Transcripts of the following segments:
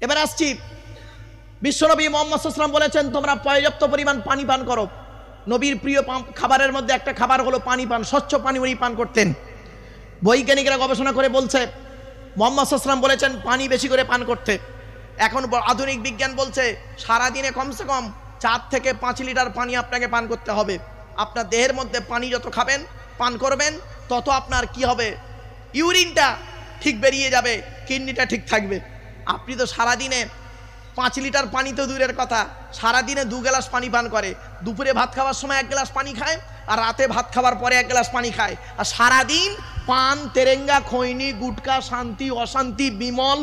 এবার আসছি, বিশ্বনবী মুহাম্মদ সাল্লাল্লাহু আলাইহি ওয়াসাল্লাম বলেছেন তোমরা পর্যাপ্ত পরিমাণ পানি পান করো। নবীর প্রিয় খাবারের মধ্যে একটা খাবার হলো পানি পান, স্বচ্ছ পানি উনি পান করতেন। বৈজ্ঞানিকরা গবেষণা করে বলছে মুহাম্মদ সাল্লাল্লাহু আলাইহি ওয়াসাল্লাম বলেছেন পানি বেশি করে পান করতে। এখন আধুনিক বিজ্ঞান বলছে সারাদিনে কমসে কম 4 থেকে 5 লিটার পানি আপনাকে পান করতে হবে। আপনার দেহের মধ্যে পানি যত খাবেন পান করবেন তত আপনার কি হবে, ইউরিনটা ঠিক বেরিয়ে যাবে, কিডনিটা ঠিক থাকবে। আপনি তো সারাদিনে 5 লিটার পানি তো দূরের কথা, সারাদিনে 2 গ্লাস পানি পান করে। দুপুরে ভাত খাওয়ার সময় 1 গ্লাস পানি খায়, আর রাতে ভাত খাওয়ার পরে 1 গ্লাস পানি খায়। আর সারাদিন পান, তেরেঙ্গা, খৈনি, গুটকা, শান্তি, অশান্তি, বিমল,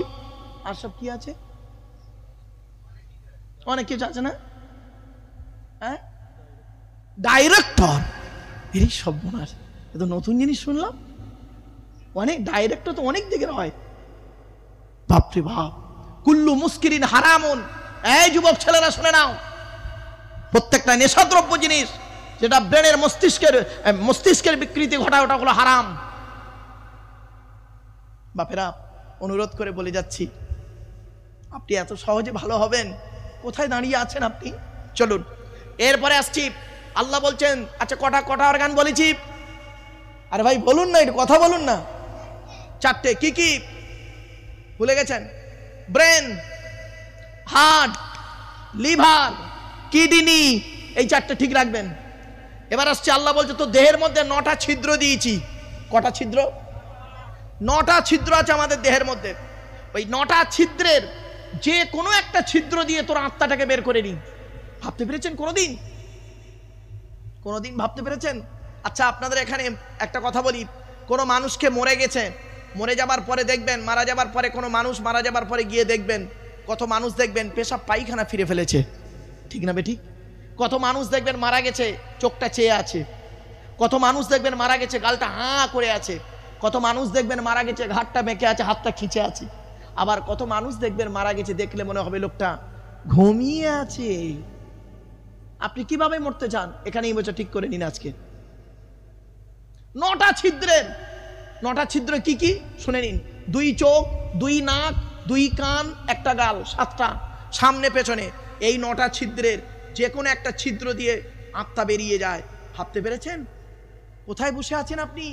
আর সব কি আছে, অনেক কিছু আছে না, হ্যাঁ, ডাইরেক্টর। এই সব মনে আছে, এত নতুন জিনিস শুনলাম। অনেক ডাইরেক্টর তো অনেক দিকের হয়, বাপরে বাপ। কুল্লু মুস্কিরিন হারামুন। এই যুবক ছেলেরা শুনে নাও, প্রত্যেকটা নেশাদ্রব্য জিনিস যেটা ব্রেনের মস্তিষ্কের বিকৃতি ঘটায় ওটা হলো হারাম। বাপেরা অনুরোধ করে বলে যাচ্ছি, আপনি এত সহজে ভালো হবেন, কোথায় দাঁড়িয়ে আছেন আপনি? চলুন এরপরে আসছি। আল্লাহ বলছেন, আচ্ছা কটা অর্গান বলেছি? আরে ভাই বলুন না, একটু কথা বলুন না। 4টে। কি কি ভুলে গেছেন? ব্রেন, হার্ট, লিভার, কিডনি, এই 4টে ঠিক রাখবেন। এবার আসছে, আল্লাহ বলছে তো দেহের মধ্যে 9টা ছিদ্র দিয়েছি। কটা ছিদ্র? 9টা ছিদ্র আছে আমাদের দেহের মধ্যে। ওই 9টা ছিদ্রের যে কোনো একটা ছিদ্র দিয়ে তোর আত্মাটাকে বের করে নিন। ভাবতে পেরেছেন কোনোদিন? ভাবতে পেরেছেন? আচ্ছা আপনাদের এখানে একটা কথা বলি, কোনো মানুষকে মরে যাবার পরে দেখবেন, মারা যাবার পরে কোনো মানুষ মারা যাবার পরে গিয়ে দেখবেন, কত মানুষ দেখবেন পেশাব পায়খানা ফিরে ফেলেছে, ঠিক না বেঠিক? কত মানুষ দেখবেন মারা গেছে চোখটা চেয়ে আছে, কত মানুষ দেখবেন মারা গেছে গালটা হাঁ করে আছে, কত মানুষ দেখবেন মারা গেছে ঘাটটা বেঁকে আছে, হাতটা খিঁচে আছে। আবার কত মানুষ দেখবেন মারা গেছে দেখলে মনে হবে লোকটা ঘুমিয়ে আছে। আপনি কিভাবে মরতে চান? এখানে এই বছর ঠিক করে নিন আজকে। 9টা ছিদ্রের, 9টা ছিদ্র কি কি শুনে নিন। 2 চোখ, 2 নাক, 2 কান, 1টা গাল, 7টা সামনে পেছনে। এই 9টা ছিদ্রের যে কোনো একটা ছিদ্র দিয়ে আত্মা বেরিয়ে যায়। ভাবতে পেরেছেন? কোথায় বসে আছেন আপনি?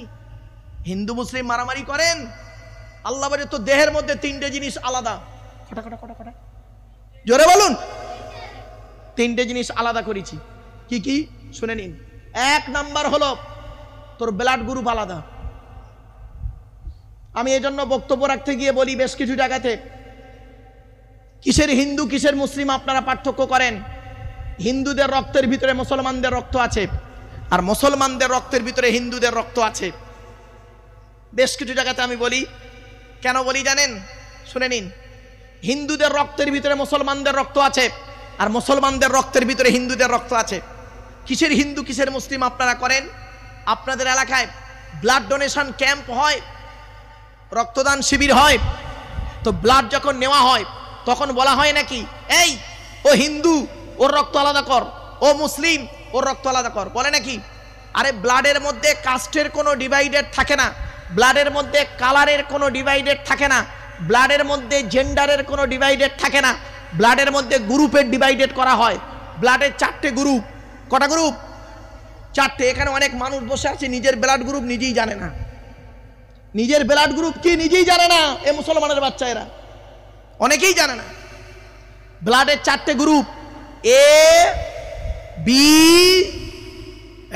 হিন্দু মুসলিম মারামারি করেন, আল্লাহ বলে তো দেহের মধ্যে 3টে জিনিস আলাদা। কটা জোরে বলুন। 3টে জিনিস আলাদা করেছি। কি কি শুনে নিন। 1 নাম্বার হলো তোর ব্লাড গ্রুপ আলাদা। আমি এই জন্য বক্তব্য রাখতে গিয়ে বলি বেশ কিছু জায়গাতে, কিসের হিন্দু কিসের মুসলিম আপনারা পার্থক্য করেন। হিন্দুদের রক্তের ভিতরে মুসলমানদের রক্ত আছে, আর মুসলমানদের রক্তের ভিতরে হিন্দুদের রক্ত আছে। বেশ কিছু জায়গাতে আমি বলি, কেন বলি জানেন? শুনে নিন। হিন্দুদের রক্তের ভিতরে মুসলমানদের রক্ত আছে, আর মুসলমানদের রক্তের ভিতরে হিন্দুদের রক্ত আছে। কিসের হিন্দু কিসের মুসলিম আপনারা করেন? আপনাদের এলাকায় ব্লাড ডোনেশন ক্যাম্প হয়, রক্তদান শিবির হয়, তো ব্লাড যখন নেওয়া হয় তখন বলা হয় নাকি, এই ও হিন্দু ওর রক্ত আলাদা কর, ও মুসলিম ওর রক্ত আলাদা কর, বলে নাকি? আরে ব্লাডের মধ্যে কাস্টের কোনো ডিভাইডেড থাকে না, ব্লাডের মধ্যে কালারের কোনো ডিভাইডেড থাকে না, ব্লাডের মধ্যে জেন্ডারের কোনো ডিভাইডেড থাকে না, ব্লাডের মধ্যে গ্রুপের ডিভাইডেড করা হয়। ব্লাডের 4টে গ্রুপ। কটা গ্রুপ? 4টে। এখানে অনেক মানুষ বসে আছে নিজের ব্লাড গ্রুপ নিজেই জানে না। নিজের ব্লাড গ্রুপ কি নিজেই জানে না। এ মুসলমানের বাচ্চা এরা অনেকেই জানে না। ব্লাডের 4টে গ্রুপ, এ বি,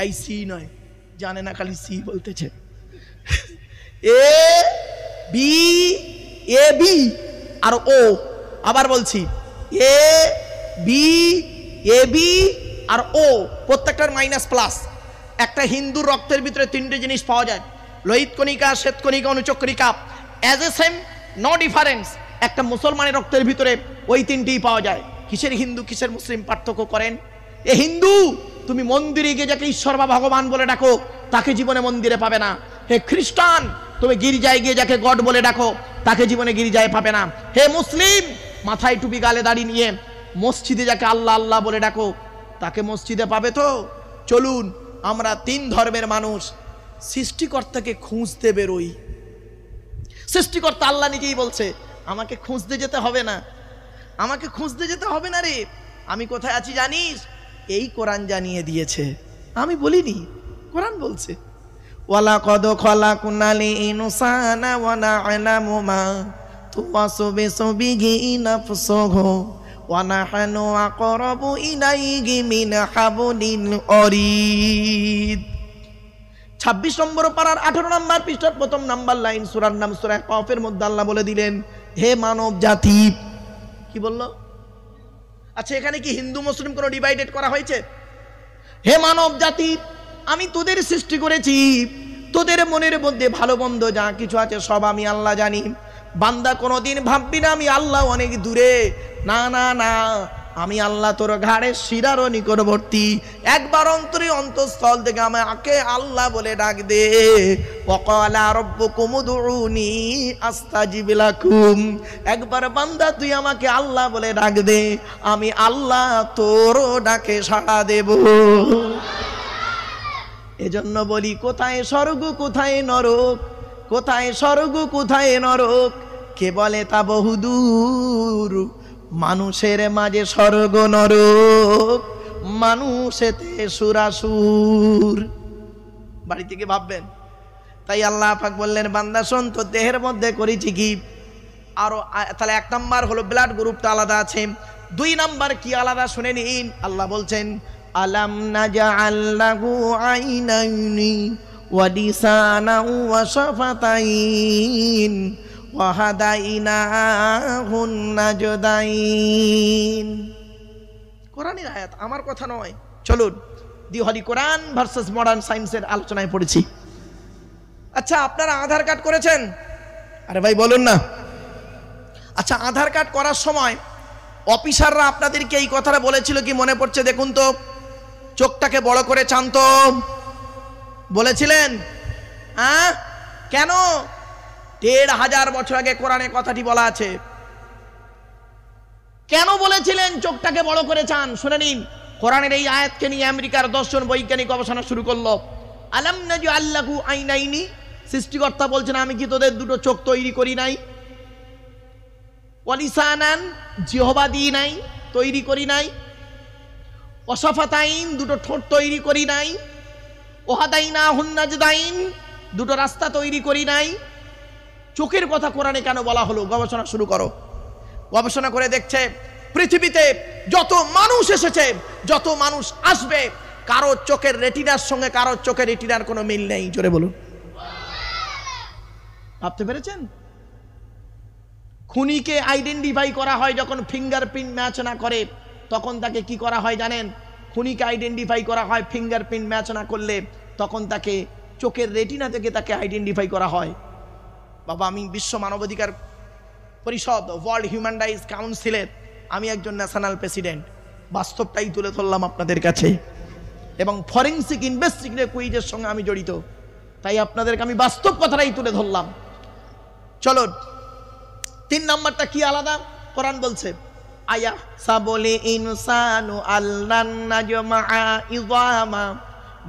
এই সি নয়, জানে না, খালি সি বলতেছে। এ বি, এ বি আর ও। আবার বলছি, এ বি, এ বি আর ও, প্রত্যেকটার মাইনাস প্লাস। একটা হিন্দুর রক্তের ভিতরে 3টে জিনিস পাওয়া যায়, লোহিত কণিকা, শ্বেত কণিকা, অনুচক কণিকা। As a same, no difference. একটা মুসলমানের রক্তের ভিতরে ওই 3টেই পাওয়া যায়। কিসের হিন্দু কিসের মুসলিম পার্থক্য করেন? এ হিন্দু, তুমি মন্দিরে গিয়ে যাকে ঈশ্বর বা ভগবান বলে ডাকো তাকে জীবনে মন্দিরে পাবে না। হে খ্রিস্টান, তুমি গির্জায় গিয়ে যাকে গড বলে ডাকো তাকে জীবনে গির্জায় পাবে না। হে মুসলিম, মাথায় টুপি গালে দাড়ি নিয়ে মসজিদে যাকে আল্লাহ আল্লাহ বলে ডাকো তাকে মসজিদে পাবে তো? চলুন আমরা 3 ধর্মের মানুষ সৃষ্টিকর্তাকে খুঁজতে বেরোই। সৃষ্টিকর্তা আল্লাহ নিজেই বলছে আমাকে খুঁজতে যেতে হবে না, আমাকে খুঁজতে যেতে হবে না রে, আমি কোথায় আছি জানিস? এই কোরআন জানিয়ে দিয়েছে, আমি বলিনি, কোরআন বলছে। ওয়ালাকাদ খালাকনাল ইনসানা ওয়া না'লামু মা তুওয়াসবিসু বিহি নাফসুহু ওয়া নাহনু আকরাবু ইলাইহি মিন হাবলিল ওয়ারিদ। 26 নম্বর পারার 18 নম্বর পৃষ্ঠার প্রথম নাম্বার লাইন, সূরার নাম সূরা কফের মধ্যে আল্লাহ বলে দিলেন, হে মানব জাতি। কি বলল? আচ্ছা, এখানে কি হিন্দু মুসলিম কোনো ডিভাইডেড করা হয়েছে? হে মানব জাতি, আমি তোদের সৃষ্টি করেছি, তোদের মনের মধ্যে ভালো মন্দ যা কিছু আছে সব আমি আল্লাহ জানি। বান্দা কোনোদিন ভাববি না আমি আল্লাহ অনেক দূরে, না না না, আমি আল্লাহ তোর ঘাড়ের শিরারও নিকটবর্তী। একবার অন্তরে অন্তঃস্থল থেকে আমাকে আল্লাহ বলে ডাক দে। ওয়াকালা রাব্বুকুম উদউনি আস্তাজিব লাকুম। একবার বান্দা তুই আমাকে আল্লাহ বলে ডাক দে, আমি আল্লাহ তোরও ডাকে সাড়া দেব। এজন্য বলি, কোথায় স্বর্গ কোথায় নরক, কোথায় স্বর্গ কোথায় নরক, কে বলে তা বহুদূর। মানুষের মাঝে স্বর্গ নরক, মানুষেতে সুরাসুর। বাড়ি থেকে ভাববেন। তাই আল্লাহ পাক বললেন, বান্দা শোন, তো দেহের মধ্যে করেছি কি? আরো তাহলে 1 নাম্বার হলো ব্লাড গ্রুপটা আলাদা আছে। 2 নাম্বার কি আলাদা শুনে নিন। আল্লাহ বলছেন, আলাম নাজআল লাহু আইনাইনি ওয়া লিসানাও ওয়া শাফাতাইন ওয়া হাদাইনাহুন নাজদাইন। কোরআনের আয়াত, আমার কথা নয়। চলুন দি হলি কোরআন ভার্সেস মডার্ন সায়েন্সের আলোচনায় পড়েছি। আচ্ছা, আপনারা আধার কার্ড করেছেন? আরে ভাই বলুন না। আচ্ছা, আধার কার্ড করার সময় অফিসাররা আপনাদেরকে এই কথাটা বলেছিল কি মনে পড়ছে? দেখুন তো, চোখটাকে বড় করে চান তো, বলেছিলেন? হ্যাঁ, কেন? 1500 বছর আগে কোরআনে কথাটি বলা আছে। কেন বলেছিলেন চোখটাকে বড় করে চান? শুনে নিন। কোরআনের এই আয়াতকে নিয়ে আমেরিকার 10 জন বৈজ্ঞানিক গবেষণা শুরু করলো। আলাম নাজআল লাহু আইনাইনি, সৃষ্টিকর্তা বলছেন আমি কি তোদের দুটো চোখ তৈরি করি নাই? ওয়া লিসানান, জিহ্বা দিই নাই, তৈরি করি নাই? ওয়া শাফাতাইন, দুটো ঠোঁট তৈরি করি নাই? ওয়া হাদাইনাহুন নাজদাইন, দুটো রাস্তা তৈরি করি নাই? চোখের কথা কোরআনে কেন বলা হলো? গবেষণা শুরু করো। গবেষণা করে দেখছে পৃথিবীতে যত মানুষ এসেছে, যত মানুষ আসবে, কারো চোখের রেটিনার সঙ্গে কারো চোখের রেটিনার কোনো মিল নেই। জোরে বলুন। ভাবতে পেরেছেন? খুনিকে আইডেন্টিফাই করা হয় যখন ফিঙ্গারপ্রিন্ট ম্যাচ না করে, তখন তাকে কি করা হয় জানেন? খুনিকে আইডেন্টিফাই করা হয় ফিঙ্গারপ্রিন্ট ম্যাচ না করলে, তখন তাকে চোখের রেটিনা থেকে তাকে আইডেন্টিফাই করা হয়। বাবা, আমি বিশ্ব মানবাধিকার পরিষদ, ওয়ার্ল্ড হিউম্যান রাইটস কাউন্সিলের আমি একজন ন্যাশনাল প্রেসিডেন্ট। বাস্তবটাই তুলে ধরলাম আপনাদের কাছে, এবং ফরেন্সিক ইনভেস্টিগেশন কুইজের সঙ্গে আমি জড়িত, তাই আপনাদেরকে আমি বাস্তব কথাটাই তুলে ধরলাম। চলো 3 নাম্বারটা কি আলাদা? কোরআন বলছে, আয়া সাবলে ইনসানু আল্লান নাজমা ইযামা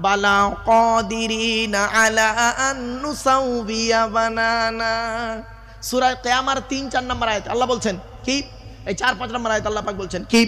বালা কাদিরিনা আলা আন নুসাউবিয়া বানানা। সূরা কিয়ামার 3-4 নম্বর আয়াত আল্লাহ বলছেন কি? এই 4-5 নম্বর আয়াত আল্লাহ পাক বলছেন কি?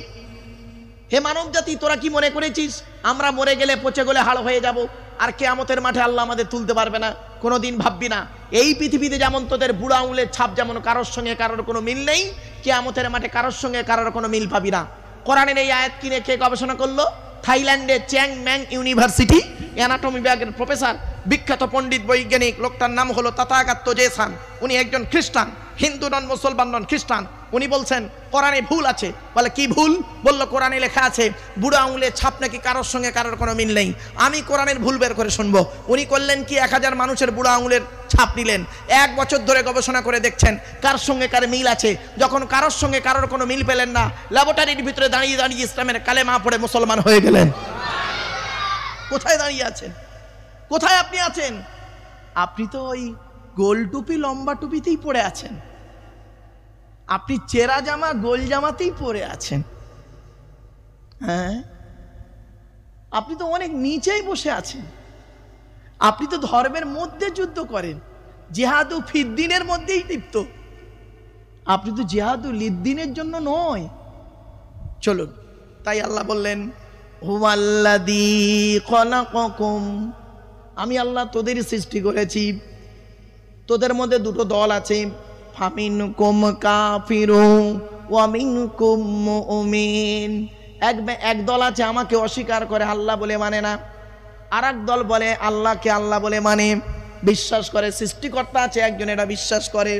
হে মানব জাতি, তোরা কি মনে করেছিস আমরা মরে গেলে পচে গলে হাড় হয়ে যাব, আর কিয়ামতের মাঠে আল্লাহ আমাদের তুলতে পারবে না? কোনোদিন ভাববি না। এই পৃথিবীতে যেমন তোদের বুড়া আঙুলের ছাপ যেমন কারোর সঙ্গে কারোর কোনো মিল নেই, কিয়ামতের মাঠে কারোর সঙ্গে কারোর কোনো মিল পাবি না। কোরআনের এই আয়াত কিনে কে গবেষণা করলো? থাইল্যান্ডে চ্যাং ম্যাং ইউনিভার্সিটি অ্যানাটমি বিভাগের প্রফেসর, বিখ্যাত পণ্ডিত বৈজ্ঞানিক, লোকটার নাম হলো তাথাগত জেসান। উনি একজন খ্রিস্টান, হিন্দু নন, মুসলমান নন, খ্রিস্টান। উনি বলছেন কোরআনে ভুল আছে। বলে কি ভুল? বলল কোরআনে লেখা আছে বুড়ো আঙুলের ছাপ নাকি কারোর সঙ্গে কারোর কোনো মিল নেই। আমি কোরআনের ভুল বের করে শুনবো। উনি করলেন কি, 1000 মানুষের বুড়ো আঙুলের ছাপ নিলেন, 1 বছর ধরে গবেষণা করে দেখছেন কার সঙ্গে কার মিল আছে। যখন কারোর সঙ্গে কারোর কোনো মিল পেলেন না, ল্যাবরেটরির ভিতরে দাঁড়িয়ে দাঁড়িয়ে ইসলামের কালেমা পড়ে মুসলমান হয়ে গেলেন। কোথায় দাঁড়িয়ে আছেন? কোথায় আপনি আছেন? আপনি তো ওই গোল টুপি লম্বা টুপিতেই পড়ে আছেন, আপনি চেরা জামা গোল জামাতেই পরে আছেন। হ্যাঁ, আপনি তো অনেক নিচেই বসে আছেন। আপনি তো ধর্মের মধ্যে যুদ্ধ করেন, জিহাদু ফিদ্দিনের মধ্যেই লিপ্ত। আপনি তো জিহাদুল লিদ্দিনের জন্য নয়। চলুন, তাই আল্লাহ বললেন হুয়াল্লাযী খলাকাকুম, আমি আল্লাহ তোদের সৃষ্টি করেছি। তোদের মধ্যে দুটো দল আছে, ফামিনকুম কাফিরুন ওয়া মিনকুম মুমিন। এক দল আছে আমাকে অস্বীকার করে, আল্লাহ বলে মানে না। আর এক দল বলে আল্লাহকে আল্লাহ বলে মানে, বিশ্বাস করে। সৃষ্টিকর্তা আছে একজন, এটা বিশ্বাস করে।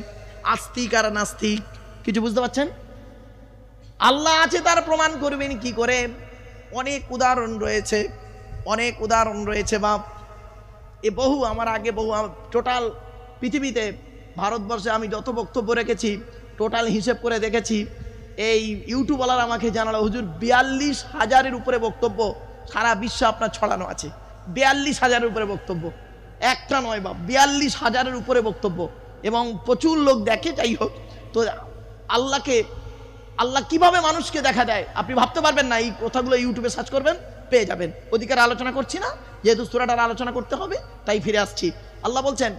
আস্তিক আর নাস্তিক, কিছু বুঝতে পারছেন? আল্লাহ আছে তার প্রমাণ করবেন কি করে? অনেক উদাহরণ রয়েছে, অনেক উদাহরণ রয়েছে বাপ। বহু আমার আগে বহু টোটাল পৃথিবীতে, ভারতবর্ষে আমি যত বক্তব্য রেখেছি টোটাল হিসেব করে দেখেছি। এই ইউটিউবওয়ালার আমাকে জানালো, হুজুর 42,000-এর উপরে বক্তব্য সারা বিশ্বে আপনার ছড়ানো আছে। 42,000-এর উপরে বক্তব্য, একটা নয় বাপ, 42,000-এর উপরে বক্তব্য, এবং প্রচুর লোক দেখে। যাই হোক, তো আল্লাহ কিভাবে মানুষকে দেখা দেয় আপনি ভাবতে পারবেন না। এই কথাগুলো ইউটিউবে সার্চ করবেন, পেয়ে যাবেন। ওদিকের আলোচনা করছি না, যেহেতু সূরাটার আলোচনা করতে হবে তাই ফিরে আসছি। আল্লাহ বলছেন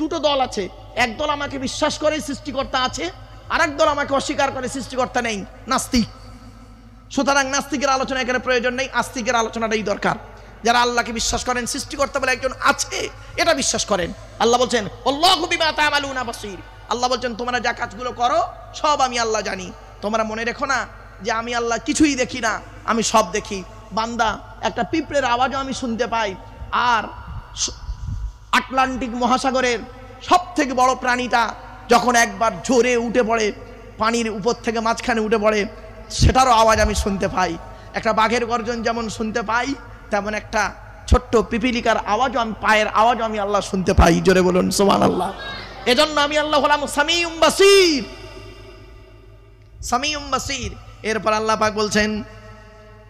দুটো দল আছে, এক দল আমাকে বিশ্বাস করে সৃষ্টিকর্তা আছে, আর এক দল আমাকে অস্বীকার করে সৃষ্টিকর্তা নেই, নাস্তিক। সুতরাং নাস্তিকের আলোচনা এখানে প্রয়োজন নেই, আস্তিকের আলোচনাটাই দরকার। যারা আল্লাহকে বিশ্বাস করেন, সৃষ্টিকর্তা বলে একজন আছে এটা বিশ্বাস করেন। আল্লাহ বলছেন আল্লাহু বিমা তা'মালুনা বাসীর, আল্লাহ বলছেন তোমরা যা কাজগুলো করো সব আমি আল্লাহ জানি। তোমরা মনে রেখো না যে আমি আল্লাহ কিছুই দেখি না, আমি সব দেখি। বান্দা, একটা পিঁপড়ের আওয়াজও আমি শুনতে পাই। আর আটলান্টিক মহাসাগরের সব থেকে বড় প্রাণীটা যখন একবার জোরে উঠে পড়ে, পানির উপর থেকে মাঝখানে উঠে পড়ে, সেটারও আওয়াজ আমি শুনতে পাই। একটা বাঘের গর্জন যেমন শুনতে পাই, তেমন একটা ছোট্ট পিপিলিকার আওয়াজও আমি, পায়ের আওয়াজও আমি আল্লাহ শুনতে পাই। জোরে বলুন সুবহানাল্লাহ। এজন্য আমি আল্লাহ হলাম সামিউম বাসীর, সামিউম বাসীর। এরপর আল্লাহ পাক বলছেন,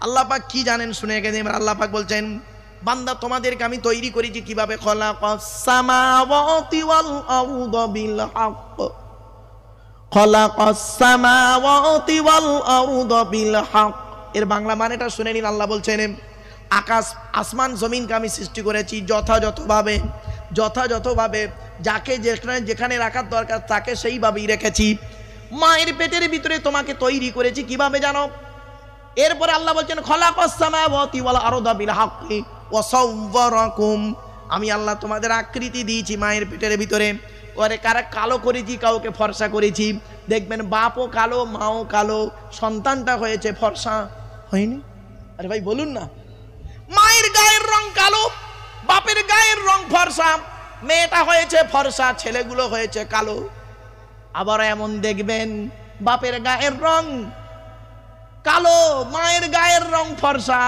আল্লাহ পাক কি জানেন শুনে গেছেন। এবার আল্লাহ পাক বলছেন বান্দা তোমাদেরকে আমি তৈরি করেছি কিভাবে? খলাকাস সামাওয়াতি ওয়াল আরদা বিল হক, খলাকাস সামাওয়াতি ওয়াল আরদা বিল হক। এর বাংলা মানেটা শুনে নিন। আল্লাহ বলছেন আকাশ আসমান জমিনকে আমি সৃষ্টি করেছি যথাযথভাবে, যথাযথভাবে যাকে যেখানে রাখার দরকার তাকে সেইভাবেই রেখেছি। মায়ের পেটের ভিতরে তোমাকে তৈরি করেছি কিভাবে জানো? এরপরে আল্লাহ বলছেন খলাকাস সামাওয়াতি ওয়াল আরদা বিল হক ওয়া সাওয়ারাকুম, আমি আল্লাহ তোমাদের আকৃতি দিয়েছি মায়ের পেটের ভিতরে। ওরে কারা কালো করেছি, কাউকে ফর্সা করেছি। দেখবেন বাপও কালো, মাও কালো, সন্তানটা হয়েছে ফর্সা, হয়নি? আরে ভাই বলুন না। মায়ের গায়ের রং কালো, বাপের গায়ের রং ফর্সা, মেয়েটা হয়েছে ফর্সা, ছেলেগুলো হয়েছে কালো। আবার এমন দেখবেন বাপের গায়ের রং কালো, মায়ের গায়ের রং ফর্সা,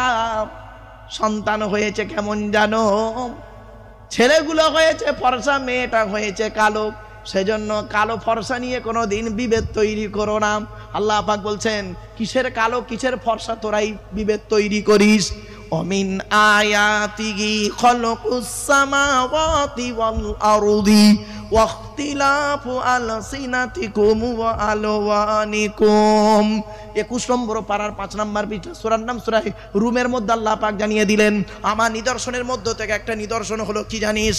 সন্তান হয়েছে কেমন জানো? ছেলেগুলো হয়েছে ফর্সা, মেয়েটা হয়েছে কালো। সেজন্য কালো ফর্সা নিয়ে কোনোদিন বিভেদ তৈরি করো না। আল্লাহ পাক বলছেন কিসের কালো কিসের ফর্সা তোরাই বিভেদ তৈরি করিস। অমিন আয়াতিহি খলকুস সামাওয়াতি ওয়াল আরদি ওয়াখতিলাফু আলসিনাতিকুম ওয়া আলওয়ানিকুম। 21 নম্বর পারার 5 নম্বর পৃষ্ঠা, সূরার নাম সূরা রুমের মধ্যে আল্লাহ পাক জানিয়ে দিলেন আমার নিদর্শনের মধ্য থেকে একটা নিদর্শন হলো কি জানিস?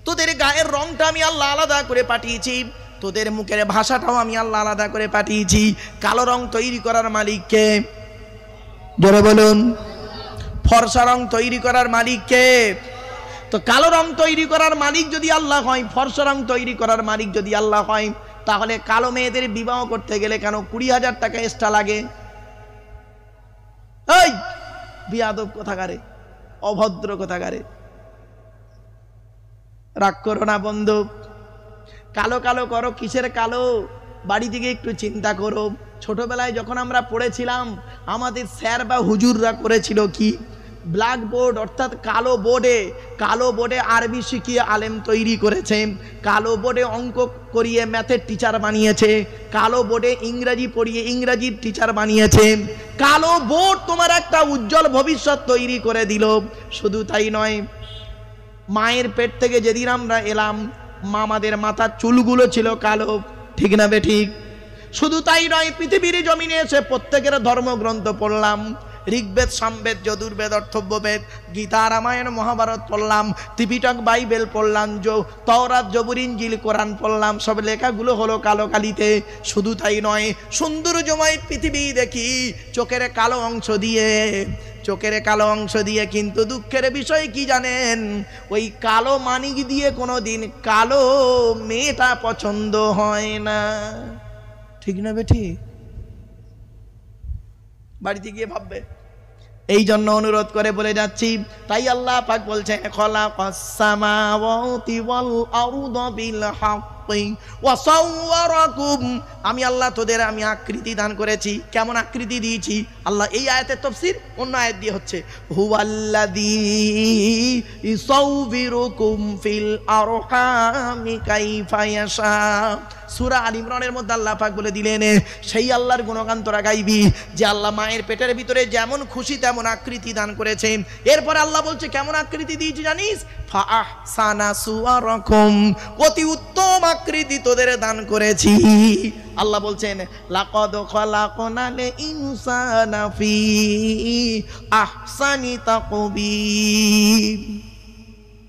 তোদের গায়ের রংটা আমি আল্লাহ আলাদা করে পাঠিয়েছি, তোদের মুখের ভাষাটাও আমি আল্লাহ আলাদা করে পাঠিয়েছি। কালো রং তৈরি করার মালিক কে? জোরে বলুন। ফর্সা রং তৈরি করার মালিক কে? তো কালো রং তৈরি করার মালিক যদি আল্লাহ হয়, ফর্সা রং তৈরি করার মালিক যদি আল্লাহ হয়, তাহলে কালো মেয়েদের বিবাহ করতে গেলে কেন 20,000 টাকা এক্সট্রা লাগে? এই বিয়াদব কোথাকারে, অভদ্র কোথাকারে, রাগ করো না বন্ধু। কালো কালো করো, কিসের কালো? বাড়ি থেকে একটু চিন্তা করো। ছোটবেলায় যখন আমরা পড়েছিলাম আমাদের স্যার বা হুজুররা করেছিল কি? ব্ল্যাকবোর্ড অর্থাৎ কালো বোর্ডে আরবি শিখিয়ে আলেম তৈরি করেছে, কালো বোর্ডে অঙ্ক করিয়ে ম্যাথের টিচার বানিয়েছে, কালো বোর্ডে ইংরাজি পড়িয়ে ইংরাজির টিচার বানিয়েছে। কালো বোর্ড তোমার একটা উজ্জ্বল ভবিষ্যৎ তৈরি করে দিল। শুধু তাই নয়, মায়ের পেট থেকে যেদিন আমরা এলাম মামাদের মাথার চুলগুলো ছিল কালো, ঠিক না বে ঠিক? শুধু তাই নয়, পৃথিবীর জমিনে এসে প্রত্যেকের ধর্মগ্রন্থ পড়লাম, ঋগ্বেদ, সামবেদ, যজুর্বেদ, অর্থব্যবেদ, গীতা, রামায়ণ, মহাভারত পড়লাম, ত্রিপিটক বাইবেল পড়লাম, তওরাত, জবুর, ইনজিল, কোরআন পড়লাম, সব লেখাগুলো হলো কালো কালিতে। শুধু তাই নয়, সৌন্দর্যময় পৃথিবী দেখি চোখের কালো অংশ দিয়ে, চোখের কালো অংশ দিয়ে। কিন্তু দুঃখের বিষয় কি জানেন, ওই কালো মানিক দিয়ে কোনোদিন কালো মেয়েটা পছন্দ হয় না। ঠিক না বেঠি? বাড়িতে গিয়ে ভাববে। এই জন্য অনুরোধ করে বলে যাচ্ছি, তাই আল্লাহ পাক বলছেন খালাকাস সামাওয়াতি ওয়াল আরদা বিল হাক্কি ওয়া সাওয়ারাকুম, আমি আল্লাহ তোদের আমি আকৃতি দান করেছি। কেমন আকৃতি দিয়েছি? আল্লাহ এই আয়াতের তাফসীর অন্য আয়াত দিয়ে হচ্ছে হুয়াল্লাযী ইউসাউবিরুকুম ফিল আরহামি কাইফা ইয়াশা। সূরা আল ইমরানের মধ্যে আল্লাহ পাক বলে দিলেন, সেই আল্লাহর গুণগান তোরা গাইবি যে আল্লাহ মায়ের পেটের ভিতরে যেমন খুশি তেমন আকৃতি দান করেছেন। এরপরে আল্লাহ বলছে কেমন আকৃতি দিয়েছি জানিস? ফা আহসানা সুওয়ারাকুম, অতি উত্তম আকৃতি তোদের দান করেছি। আল্লাহ বলছেন লাকাদ খালাকনাল ইনসানা ফি আহসানি তাকবীর।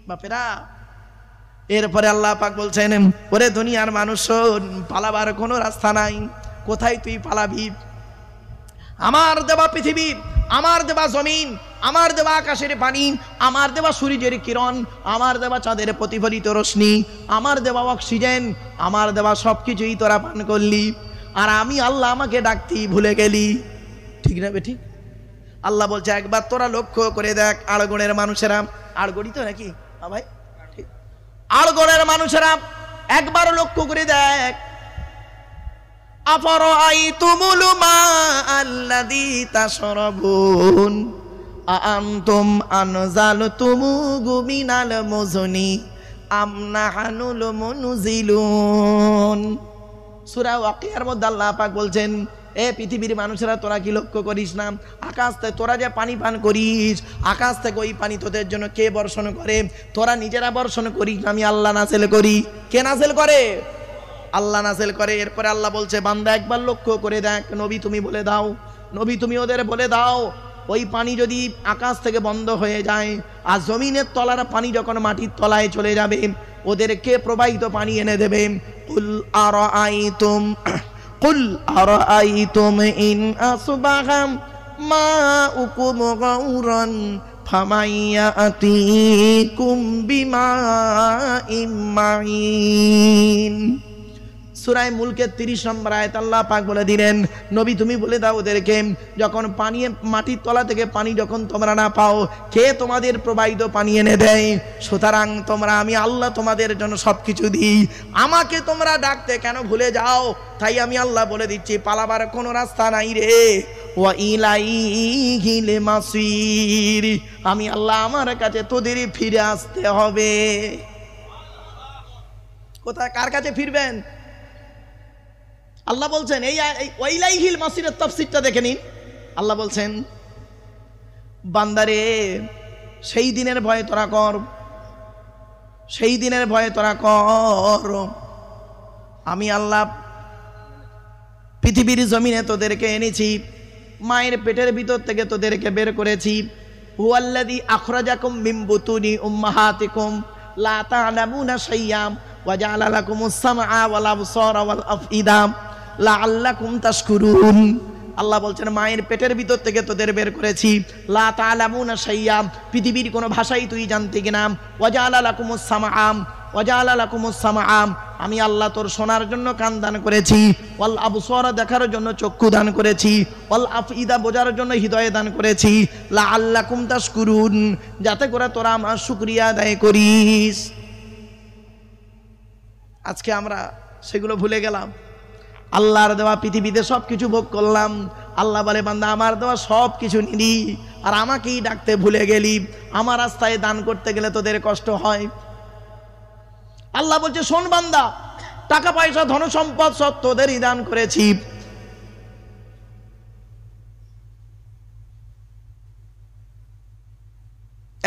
বাপেরা, এরপরে আল্লাহ পাক বলছেন ওরে দুনিয়ার মানুষ, পালাবার কোনো রাস্তা নাই। কোথায় তুই পালাবি? আমার দেওয়া পৃথিবী, আমার দেওয়া জমিন, আমার দেওয়া আকাশের পানি, আমার দেওয়া সূর্যের কিরণ, আমার দেওয়া চাঁদের প্রতিফলিত রশ্মি, আমার দেওয়া অক্সিজেন, আমার দেওয়া সবকিছুই তোরা পান করলি, আর আমি আল্লাহ আমাকে ডাকতেই ভুলে গেলি। ঠিক না বেঠি? আল্লাহ বলছে একবার তোরা লক্ষ্য করে দেখ, আড়গড়ের মানুষেরা, আড়গড়ি তো নাকি ভাই, আড়গড়ের মানুষেরা একবার লক্ষ্য করে দেখ, আফরাআইতুমুল মাআল্লাযী তাশরাবুন আআনতুম আনজালতুমুহু মিনাল মুজনি আম নাহনুল মুনজিলুন। সূরা ওয়াকিয়ার মধ্যে আল্লাহ পাক বলছেন, এ পৃথিবীর মানুষেরা তোরা কি লক্ষ্য করিস না, আকাশ থেকে তোরা যে পানি পান করিস, আকাশ থেকে ওই পানি তোদের জন্য কে বর্ষণ করে? তোরা নিজেরা বর্ষণ করিস, আমি আল্লাহ নাযিল করি। কে নাযিল করে? আল্লাহ নাযিল করে। এরপরে আল্লাহ বলছে বান্দা একবার লক্ষ্য করে দেখ, নবী তুমি বলে দাও, নবী তুমি ওদের বলে দাও, ওই পানি যদি আকাশ থেকে বন্ধ হয়ে যায় আর জমিনের তলার পানি যখন মাটির তলায় চলে যাবে, ওদেরকে প্রবাহিত পানি এনে দেবে। কুল আরাআইতুম কুল আরাআইতুম ইন আসবাহা মাউকুম গাওরান ফামাইয়াতিকুম বিমাইম মাইন। সূরা মুলকের 30 নম্বর আয়াত আল্লাহ পাক বলে দিলেন, নবী তুমি বলে দাও ওদেরকে, যখন পানি মাটির তলা থেকে পানি যখন তোমরা না পাও, কে তোমাদের প্রবাহিত পানি এনে দেয়? সুতরাং তোমরা, আমি আল্লাহ তোমাদের জন্য সবকিছু দিই, আমাকে তোমরা ডাকতে কেন ভুলে যাও? তাই আমি আল্লাহ বলে দিচ্ছি পালাবার কোনো রাস্তা নাই রে। ওয়া ইলাইহিল মাসির, আমি আল্লাহ আমার কাছে তোদের ফিরে আসতে হবে। কোথায়, কার কাছে ফিরবেন? আল্লাহ বলছেন এই ওয়াইলাইহিল মাসিরের তাফসীরটা দেখে নিন। আল্লাহ বলছেন বান্দারে সেই দিনের ভয়ে তোরা কর, সেই দিনের ভয়ে তোরা কর। আমি আল্লাহ পৃথিবীর জমিনে তোদেরকে এনেছি, মায়ের পেটের ভিতর থেকে তোদেরকে বের করেছি। হুয়াল্লাযী আখরাজাকুম মিন বুতুনি উম্মাহাতিকুম লা তা'লামুনা শাইয়্যান ওয়া জা'আলা লাকুমুস সামআ ওয়াল আবসারা ওয়াল আফইদা লাআল্লাকুম তাশকুরুন। আল্লাহ বলছেন মায়ের পেটের ভিতর থেকে তোদের বের করেছি, লা তা'লামুনা শাইয়্যান, পৃথিবীর কোনো ভাষাই তুই জানতি কিনা। ওয়া জা'আলা লাকুমুস সামআ ওয়া জা'আলা লাকুমুস সামআ, আমি আল্লাহ তোর শোনার জন্য কান দান করেছি, ওয়াল আবসারা দেখার জন্য চক্ষু দান করেছি, ওয়াল আফইদা বোঝার জন্য হৃদয় দান করেছি, লাআল্লাকুম তাশকুরুন, যাতে করে তোরা আমার শুকরিয়া আদায় করিস। আজকে আমরা সেগুলো ভুলে গেলাম। আল্লাহর দেওয়া পৃথিবীতে সব কিছু ভোগ করলাম, আল্লাহ বলে বান্দা আমার দেওয়া সব কিছু নিলি আর আমাকেই ডাকতে ভুলে গেলি, আমার রাস্তায় দান করতে গেলে তোদের কষ্ট হয়। আল্লাহ বলছে শোন বান্দা, টাকা পয়সা ধন সম্পদ সব তোদেরই দান করেছি,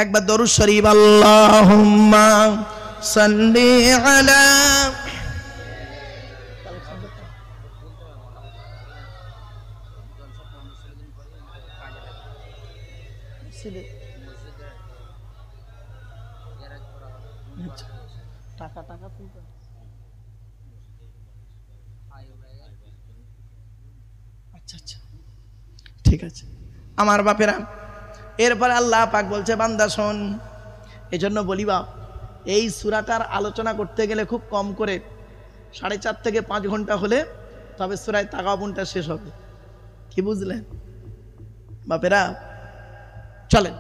একবার দরুদ শরীফ আল্লাহুম্মা সাল্লি আলা মসজিদে টাকা টাকা তুলতে আচ্ছা আচ্ছা ঠিক আছে আমার বাপেরা। এরপরে আল্লাহ পাক বলছে বান্দা শোন, এজন্য বলি বাপ, এই সূরাটার আলোচনা করতে গেলে খুব কম করে 4.5 থেকে 5 ঘন্টা হলে তবে সূরায়ে তাগাবুনটা শেষ হবে। কি বুঝলেন বাপেরা? চলেন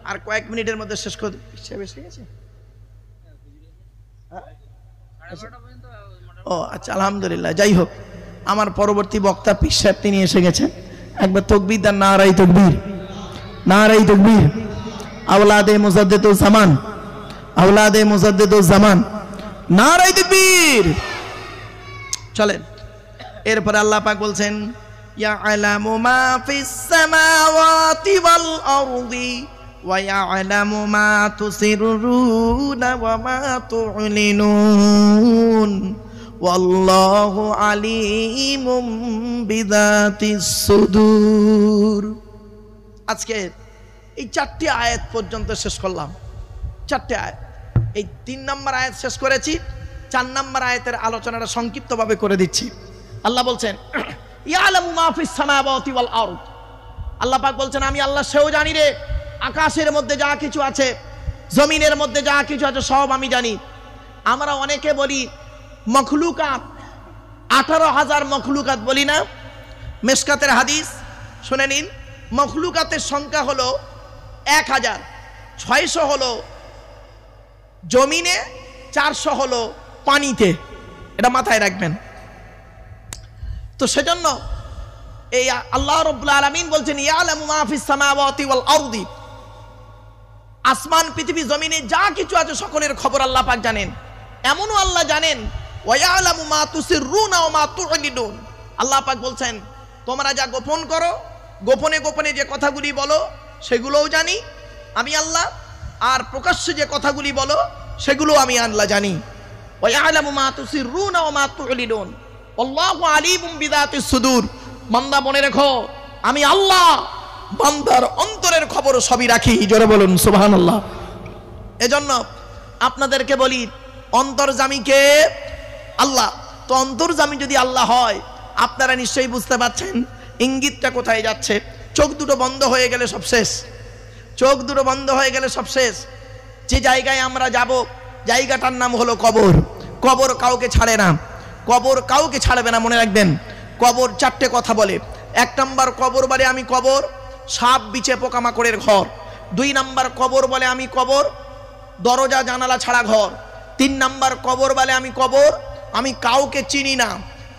আর কয়েক মিনিটের মধ্যে শেষ করে বেশি গেছে। ও আচ্ছা আলহামদুলিল্লাহ। যাই হোক, আমার পরবর্তী বক্তা পীর সাহেব তিনি এসে গেছেন। একবার তাকবীর দেন, নারায়ে তাকবীর, নারায়ে তাকবীর। আওলাদে মুজাদ্দিদুল জামান, আওলাদে মুজাদ্দিদুল জামান, নারায়ে তাকবীর। চলেন এরপরে আল্লাহ পাক বলছেন ইয়ালামু মা ফিস সামাওয়াতি ওয়াল আরদি ওয়া ইয়ালামু মা তুসিররুনা ওয়া মা তু'লিনুন ওয়াল্লাহু আলিমুম বিযাতিস সুদূর। আজকে এই 4টি আয়াত পর্যন্ত শেষ করলাম। 4টি আয়াত, এই 3 নম্বর আয়াত শেষ করেছি। 4 নম্বর আয়াতের আলোচনাটা সংক্ষিপ্তভাবে করে দিচ্ছি। আল্লাহ বলছেন ইয়ালামু মা ফিস সামাওয়াতি ওয়াল আরদ। আল্লাহ পাক বলছেন আমি আল্লাহ সেও জানি রে, আকাশের মধ্যে যা কিছু আছে, জমিনের মধ্যে যা কিছু আছে সব আমি জানি। আমরা অনেকে বলি মখলুকাত, 18,000 মখলুকাত বলি না? মিশকাতের হাদিস শুনে নিন, মখলুকাতের সংখ্যা হলো 1000, 600 হলো জমিনে, 400 হলো পানিতে। এটা মাথায় রাখবেন। তো সেজন্য এই আল্লাহ রাব্বুল আলামিন বলছেন ইয়ালামু মা ফিস সামাওয়াতি ওয়াল আরদি, আসমান পৃথিবী জমিনে যা কিছু আছে সকলের খবর আল্লাহ পাক জানেন। এমনও আল্লাহ জানেন ওয়া ইয়ালামু মা তুসিররুনা ওয়া মা তু'লিনুন। আল্লাহ পাক বলছেন তোমরা যা গোপন করো, গোপনে গোপনে যে কথাগুলি বলো সেগুলোও জানি আমি আল্লাহ, আর প্রকাশ্যে যে কথাগুলি বলো সেগুলো আমি আল্লাহ জানি। ওয়া ইয়ালামু মা তুসিররুনা ওয়া মা তু'লিনুন আল্লাহু আলিমুম বিযাতিস সুদূর। বান্দা মনে রেখো আমি আল্লাহ বান্দার অন্তরের খবর সবই রাখি। জোরে বলুন সুবহানাল্লাহ। এজন্য আপনাদেরকে বলি অন্তর্যামী কে? আল্লাহ। তো অন্তর্যামী যদি আল্লাহ হয় আপনারা নিশ্চয়ই বুঝতে পারছেন ইঙ্গিতটা কোথায় যাচ্ছে। চোখ দুটো বন্ধ হয়ে গেলে সব শেষ, চোখ দুটো বন্ধ হয়ে গেলে সব শেষ। যে জায়গায় আমরা যাব জায়গাটার নাম হলো কবর। কবর কাউকে ছাড়ে না, কবর কাউকে ছাড়বে না, মনে রাখবেন। কবর 4টে কথা বলে। 1 নাম্বার কবর বলে আমি কবর, সাপ বিছে পোকামাকড়ের ঘর। 2 নাম্বার কবর বলে আমি কবর, দরজা জানালা ছাড়া ঘর। 3 নাম্বার কবর বলে আমি কবর, আমি কাউকে চিনি না।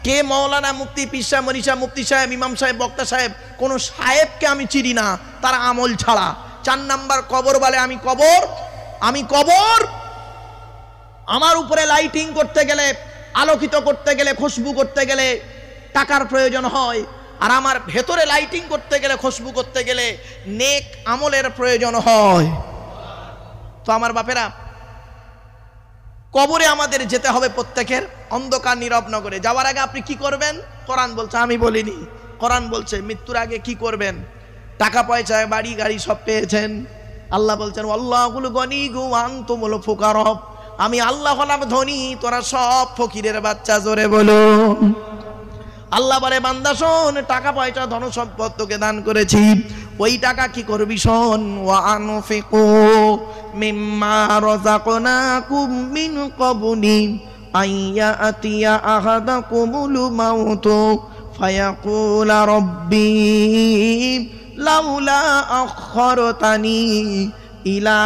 কে মৌলানা, মুফতি, পীর সাহেব, মনি সাহেব, মুফতি সাহেব, ইমাম সাহেব, বক্তা সাহেব, কোন সাহেবকে আমি চিনি না তার আমল ছাড়া। 4 নাম্বার কবর বলে আমি কবর, আমি কবর। আমার উপরে লাইটিং করতে গেলে, আলোকিত করতে গেলে, খুশবু করতে গেলে টাকার প্রয়োজন হয়, আর আমার ভেতরে লাইটিং করতে গেলে, খুশবু করতে গেলে নেক আমলের প্রয়োজন হয়। তো আমার বাপেরা, কবরে আমাদের যেতে হবে প্রত্যেকের, অন্ধকার নীরব নগরে। যাওয়ার আগে আপনি কি করবেন? কোরআন বলছে, আমি বলিনি, কোরআন বলছে মৃত্যুর আগে কি করবেন। টাকা পয়সা, বাড়ি গাড়ি সব পেয়েছেন, আল্লাহ বলছেন আল্লাহুল গনিয়্যু ওয়া আনতুমুল ফুকারা। আমি আল্লাহ হলাম ধনী, তোরা সব ফকিরের বাচ্চা। জোরে বলুন। আল্লাহ বলে বান্দা শোন, টাকা পয়সা ধন সম্পদ তোকে দান করেছি, ওই টাকা কি করবি শোন। ওয়া আনফিকু মিম্মা রাযাকনাকুম মিন ক্বাবলি আইয়াতিয়া আহাদাকুমুল মাউতু ফায়াকুলা রাব্বি লাউলা আখখারতানি ইলা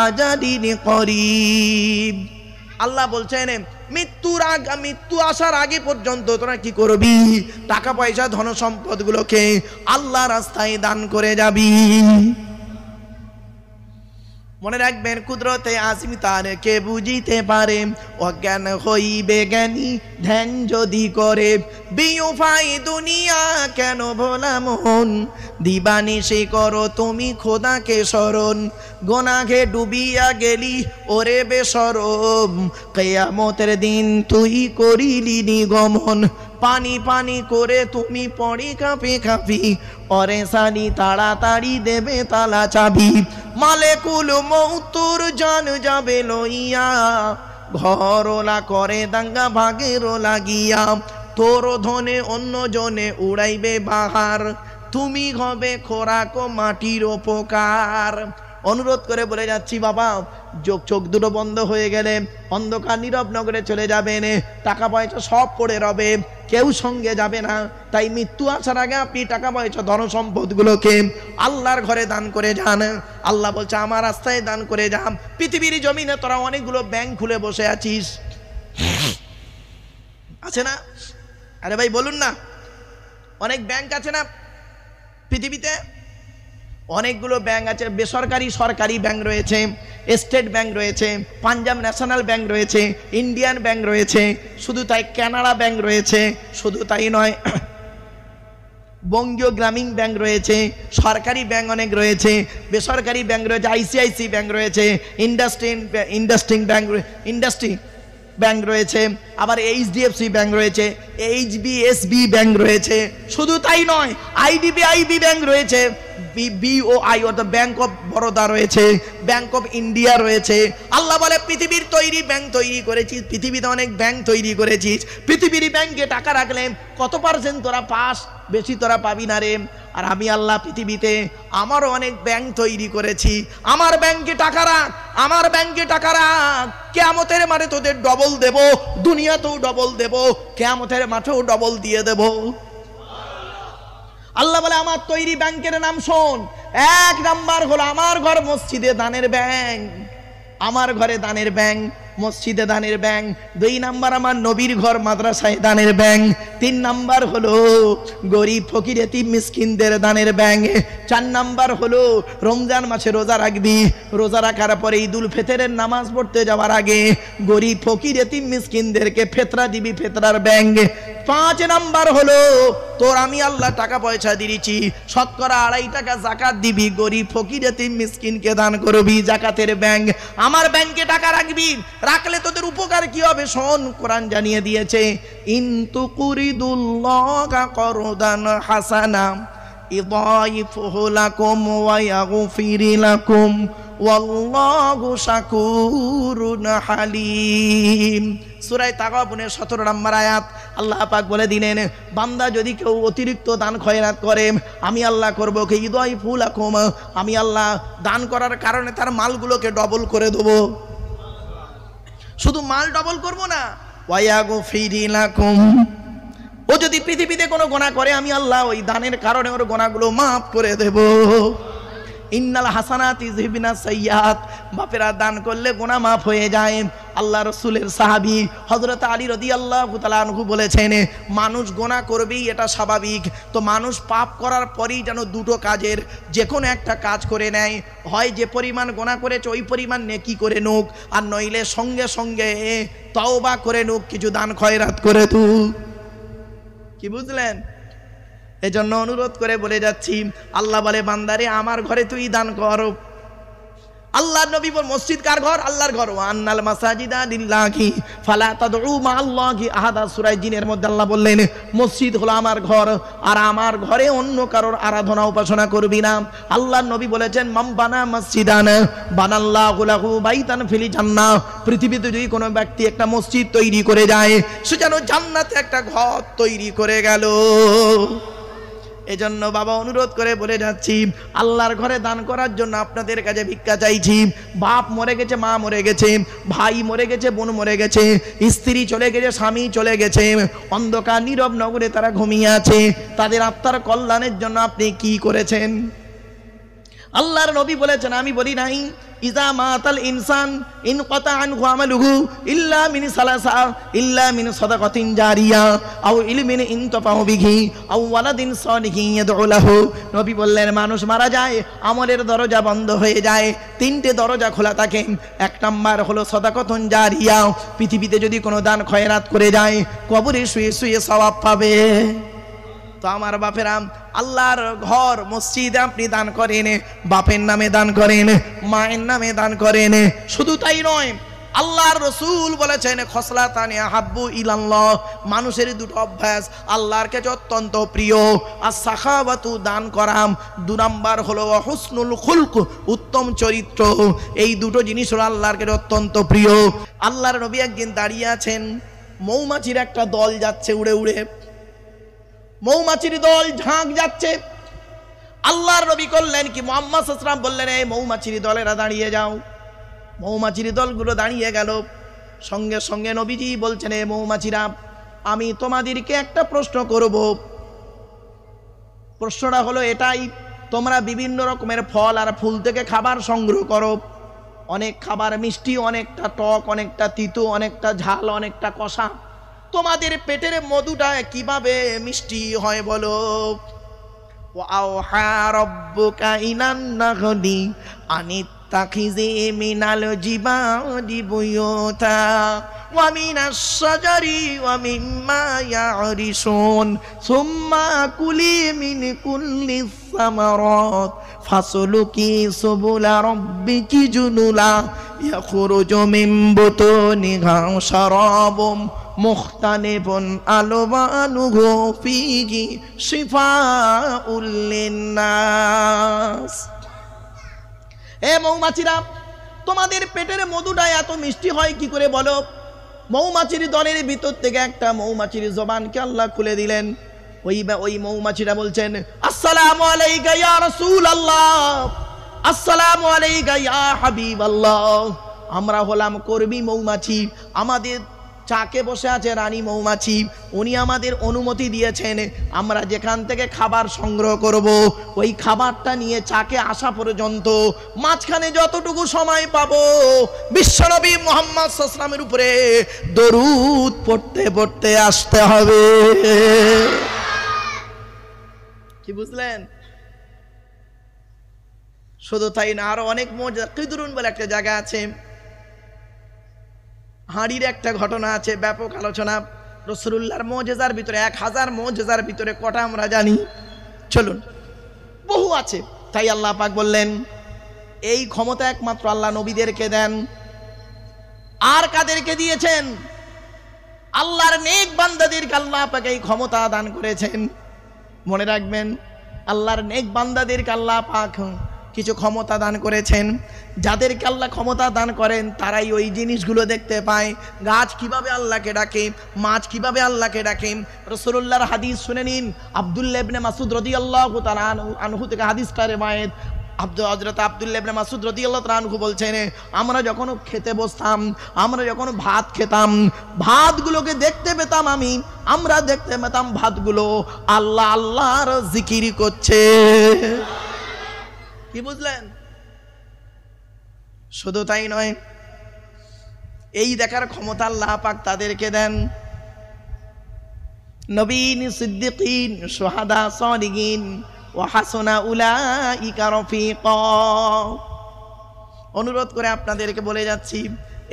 আজালিন করিব। আল্লাহ বলছেন মৃত্যু আসার আগে পর্যন্ত তোরা কি করবি? টাকা পয়সা ধন সম্পদ গুলোকে আল্লাহ রাস্তায় দান করে যাবি। মনে রাখবেন কুদরতে আসমি তার কে বুঝিতে পারে, অজ্ঞান হইবে জ্ঞানী ধ্যান যদি করে। বিউফাই দুনিয়া কেন ভোলা মন, দিবানিশি করো তুমি খোদাকে স্মরণ। গোনাহে ডুবিয়া গেলি ওরে বেশরম, কিয়ামতের দিন তুই করিলি নিগমন। পানি পানি করে তুমি পড়ে কাঁপে কাঁপি, ওরে সানি তাড়াতাড়ি দেবে তালা চাবি, মালেকুল মৌতুর জান যাবে লইয়া, ঘরোলা করে দাঙ্গা ভাগেরও লাগিয়া, তোর ধনে অন্য জনে উড়াইবে বাহার, তুমি হবে খোরাক ও মাটির উপকার। অনুরোধ করে বলে যাচ্ছি বাবা, চোখ দুটো বন্ধ হয়ে গেলে অন্ধকার নীরব নগরে চলে যাবেন, টাকা পয়সা সব পড়ে রবে, কেউ সঙ্গে যাবে না। তাই মৃত্যু আসার আগে আপনি টাকা পয়সা ধন সম্পদ গুলোকে আল্লাহর ঘরে দান করে যান। আল্লাহ বলছে আমার রাস্তায় দান করে যান। পৃথিবীর জমিনে তোরা অনেকগুলো ব্যাংক খুলে বসে আছিস, আছে না? আরে ভাই বলুন না, অনেক ব্যাংক আছে না পৃথিবীতে? অনেকগুলো ব্যাংক আছে, বেসরকারি সরকারি ব্যাংক রয়েছে, স্টেট ব্যাংক রয়েছে, পাঞ্জাব ন্যাশনাল ব্যাংক রয়েছে, ইন্ডিয়ান ব্যাংক রয়েছে, শুধু তাই কানাড়া ব্যাংক রয়েছে, শুধু তাই নয় বঙ্গীয় গ্রামীণ ব্যাংক রয়েছে, সরকারি ব্যাংক অনেক রয়েছে, বেসরকারি ব্যাংক রয়েছে, আইসিআইসি ব্যাংক রয়েছে, ইন্ডাস্ট্রি ব্যাংক রয়েছে, আবার এইচডিএফসি ব্যাংক রয়েছে, এইচবিএসবি ব্যাংক রয়েছে, শুধু তাই নয় আইডিবিআইবি ব্যাংক রয়েছে, বিওআই অর্থাৎ ব্যাংক অফ বরোদা রয়েছে, ব্যাংক অফ ইন্ডিয়া রয়েছে। আল্লাহ বলে পৃথিবীর তৈরি ব্যাংক তৈরি করেছিস, পৃথিবীতে অনেক ব্যাংক তৈরি করেছিস, পৃথিবীর ব্যাংকে টাকা রাখলে কত পার্সেন্ট তোরা পাস, বেশি তোরা পাবি না রে। আর আমি আল্লাহ পৃথিবীতে আমারও অনেক ব্যাংক তৈরি করেছি, আমার ব্যাংকে টাকা রাখ, আমার ব্যাংকে টাকা রাখ, কিয়ামতের মাঠে তোদের ডবল দেব, দুনিয়াতেও ডবল দেব, কিয়ামতের মাঠেও ডবল দিয়ে দেব। আল্লাহ বলে আমার তৈরি ব্যাংকের নাম শোন, 1 নাম্বার হলো আমার ঘর মসজিদে দানের ব্যাংক, আমার ঘরে দানের ব্যাংক, মসজিদে দানের ব্যাংক। 2 নাম্বার আমার নবীর ঘর মাদ্রাসায় দানের ব্যাংক। 3 নাম্বার হলো গরিব ফকির এতিম মিসকিনদের দানের ব্যাংক। 4 নাম্বার হলো রমজান মাসে রোজা রাখবি, রোজা রাখার পরে ঈদুল ফিতরের নামাজ পড়তে যাওয়ার আগে গরিব ফকির এতিম মিসকিনদেরকে ফিতরা দিবি, ফিতরার ব্যাংক। 5 নাম্বার হলো তোর আমি আল্লাহ টাকা পয়সা দিয়েছি, শতকরা 2.5 টাকা যাকাত দিবি, গরিব ফকির এতিম মিসকিনকে দান করবি, যাকাতের ব্যাংক। আমার ব্যাংকে টাকা রাখবি, রাখলে তোদের উপকার কি হবে শোন, কোরআন জানিয়ে দিয়েছে ইনতুকুরিদুল্লাহা করদান হাসানা ইদাইফুহু লাকুম ওয়া ইয়াগফির লাকুম ওয়াল্লাহু শাকুরুন হালিম। সূরা তাগাবুনের 17 নম্বর আয়াত। আল্লাহ পাক বলে দিলেন বান্দা যদি কেউ অতিরিক্ত দান খয়রাত করে আমি আল্লাহ করবো কি ইদাইফু লাকুম, আমি আল্লাহ দান করার কারণে তার মালগুলোকে ডবল করে দেবো। শুধু মাল ডবল করবো না, ওয়া ইয়াগফির লাকুম, ও যদি পৃথিবীতে কোনো গুনাহ করে আমি আল্লাহ ওই দানের কারণে ওর গুনাহগুলো মাফ করে দেব। ইন্নাল হাসানাত ইযহিবনা সাইয়্যাত, বাপেরা দান করলে গুনাহ মাফ হয়ে যায়। আল্লাহ রাসূলের সাহাবী হযরত আলী রাদিয়াল্লাহু তাআলা আনহু বলেছেন মানুষ গুনাহ করবেই, এটা স্বাভাবিক। তো মানুষ পাপ করার পরেই যেন দুটো কাজের যে কোনো একটা কাজ করে নেয়, হয় যে পরিমাণ গুনাহ করেছে ওই পরিমাণ নেকি করে নোক, আর নইলে সঙ্গে সঙ্গে তওবা করে নোক, কিছু দান খয়রাত করে তু। কি বুঝলেন? এজন্য অনুরোধ করে বলে যাচ্ছি আল্লাহ বলে বান্দারে আমার ঘরে তুই দান কর। আল্লাহর নবী বল মসজিদ কার ঘর? আল্লাহর ঘর। ওয়ান্নাল মাসাজিদা লিল্লাহি ফালা তাদউ মা আল্লাহি আহাদা। সূরা জিনের মধ্যে আল্লাহ বললেন মসজিদ হলো আমার ঘর, আর আমার ঘরে অন্য কারোর আরাধনা উপাসনা করবি না। আল্লাহর নবী বলেছেন মান বানা মসজিদান বানাল্লাহু লাহু বাইতান ফিল জান্নাহ। পৃথিবীতে যদি কোনো ব্যক্তি একটা মসজিদ তৈরি করে যায় সে যেন জান্নাতে একটা ঘর তৈরি করে গেল। এজন্য বাবা অনুরোধ করে বলে যাচ্ছি আল্লাহর ঘরে দান করার জন্য আপনাদের কাছে ভিক্ষা চাইছি। বাপ মরে গেছে, মা মরে গেছে, ভাই মরে গেছে, বোন মরে গেছে, স্ত্রী চলে গেছে, স্বামী চলে গেছে, অন্ধকার নীরব নগরে তারা ঘুমিয়ে আছে, তাদের আত্মার কল্যাণের জন্য আপনি কি করেছেন? আল্লাহর নবী বলেছেন আমি বলি নাই ইজা মাতাল ইনসান ইনকাতা আনহু আমালুহু ইল্লা মিন সালাসা ইল্লা মিন সাদাকাতিন জারিয়া আও ইলমিন ইনতাফাউ বিহি আও ওয়ালাদিন সালিহিন ইয়াদউ লাহু। নবী বললেন মানুষ মারা যায়, আমলের দরজা বন্ধ হয়ে যায়, 3টে দরজা খোলা থাকে। 1 নাম্বার হলো সাদাকাতুন জারিয়া, পৃথিবীতে যদি কোনো দান খয়রাত করে যায় কবরে শুয়ে শুয়ে সওয়াব পাবে। তো আমার বাপেরা আল্লাহর ঘর মসজিদে আপনি দান করেন, বাপের নামে দান করেন, মায়ের নামে দান করেন। শুধু তাই নয় আল্লাহর রাসূল বলেছেন খসলাতানি আহাব্বু ইলাল্লাহ, মানুষের দুটো অভ্যাস আল্লাহর কাছে অত্যন্ত প্রিয়। as-সাখাওয়াতু, দান করাম, 2 নাম্বার হলো হুসনুল খুলক, উত্তম চরিত্র। এই দুটো জিনিস হলো আল্লাহর কাছে অত্যন্ত প্রিয়। আল্লাহর নবী একদিন দাঁড়িয়ে আছেন, মৌমাছির একটা দল যাচ্ছে উড়ে উড়ে, মৌমাছির দল ঝাঁক যাচ্ছে। আল্লাহর নবী করলেন কি, মুহাম্মদ সাল্লাল্লাহু আলাইহি ওয়াসাল্লাম বললেন এই মৌমাছির দলেরা দাঁড়িয়ে যাও। মৌমাছির দলগুলো দাঁড়িয়ে গেল। সঙ্গে সঙ্গে নবীজি বলছেন এ মৌমাছিরা, আমি তোমাদেরকে একটা প্রশ্ন করব। প্রশ্নটা হলো এটাই, তোমরা বিভিন্ন রকমের ফল আর ফুল থেকে খাবার সংগ্রহ করো। অনেক খাবার মিষ্টি, অনেকটা টক, অনেকটা তিতো, অনেকটা ঝাল, অনেকটা কষা। তোমাদের পেটের মধুটা কিভাবে মিষ্টি হয় বলো? ওয়াওহা রাব্বুকা ইলান নাহলি আনিত্তাখিযি মিনাল জিবালি বুয়ুতা ওয়া মিনাশ শাজারি ওয়া মিম্মা ইয়ারিশুন সুম্মা কুলি মিন কুল্লিস সামারাত ফাসলুকি সুবুলা রাব্বিকি জুনুলা ইয়াখরুজু মিন বুতুনিহা শারাবুম মুখতালিফুন আলওয়ানুহু ফীহি শিফাউল লিন্নাস। এ মৌমাছিরা, তোমাদের পেটের মধুটা এত মিষ্টি হয় কি করে বলো? মৌমাছির দলের ভিতর থেকে একটা মৌমাছির জবানকে আল্লাহ খুলে দিলেন। ওই মৌমাছিরা বলছেন আসসালামু আলাইকা ইয়া রাসূলুল্লাহ, আসসালামু আলাইকা ইয়া হাবিবাল্লাহ। আমরা হলাম কর্মী মৌমাছি, আমাদের চাকে বসে আছে রানী মৌমাছি, উনি আমাদের অনুমতি দিয়েছেন আমরা যেখান থেকে খাবার সংগ্রহ করব ওই খাবারটা নিয়ে চাকে আসা পর্যন্ত মাঝখানে যতটুকু সময় পাবো বিশ্বনবী মুহাম্মদ সাল্লাল্লাহু আলাইহি ওয়াসাল্লামের উপরে দরুদ পড়তে পড়তে আসতে হবে। কি বুঝলেন? শুধু তাই না, আরো অনেক মুজিজা। কিদরুন বলে একটা জায়গা আছে, হাড়ির একটা ঘটনা আছে, ব্যাপক আলোচনা। রাসূলুল্লাহর মুজিজার ভিতরে 1000 মুজিজার ভিতরে কটা আমরা জানি? চলুন, বহু আছে। তাই আল্লাহ পাক বললেন এই ক্ষমতা একমাত্র আল্লাহ নবীদেরকে দেন। আর কাদেরকে দিয়েছেন? আল্লাহর নেক বান্দাদেরকে আল্লাহ পাক এই ক্ষমতা দান করেছেন। মনে রাখবেন, আল্লাহর নেক বান্দাদেরকে আল্লাহ পাক কিছু ক্ষমতা দান করেছেন। যাদেরকে আল্লাহ ক্ষমতা দান করেন তারাই ওই জিনিসগুলো দেখতে পায়। গাছ কিভাবে আল্লাহকে ডাকে, মাছ কিভাবে আল্লাহকে ডাকে। রাসূলুল্লাহর হাদিস শুনে নিন। আব্দুল্লাহ ইবনে মাসউদ রাদিয়াল্লাহু তাআলা আনহু থেকে হাদিসটা রিওয়ায়াত। হযরত আব্দুল্লাহ ইবনে মাসউদ রাদিয়াল্লাহু তাআলা আনহু বলছেন, আমরা যখন খেতে বসতাম, আমরা যখন ভাত খেতাম, ভাতগুলোকে দেখতে পেতাম আমরা দেখতে পেতাম ভাতগুলো আল্লাহ আল্লাহর জিকির করছে। কি বুঝলেন? শুধু তাই নয়, এই দেখার ক্ষমতা আল্লাহ পাক তাদেরকে দেন। নবীন, সিদ্দিকিন, শুহাদা, সালিহিন ওয়া হাসুনা উলাইকা রফিকা। অনুরোধ করে আপনাদেরকে বলে যাচ্ছি,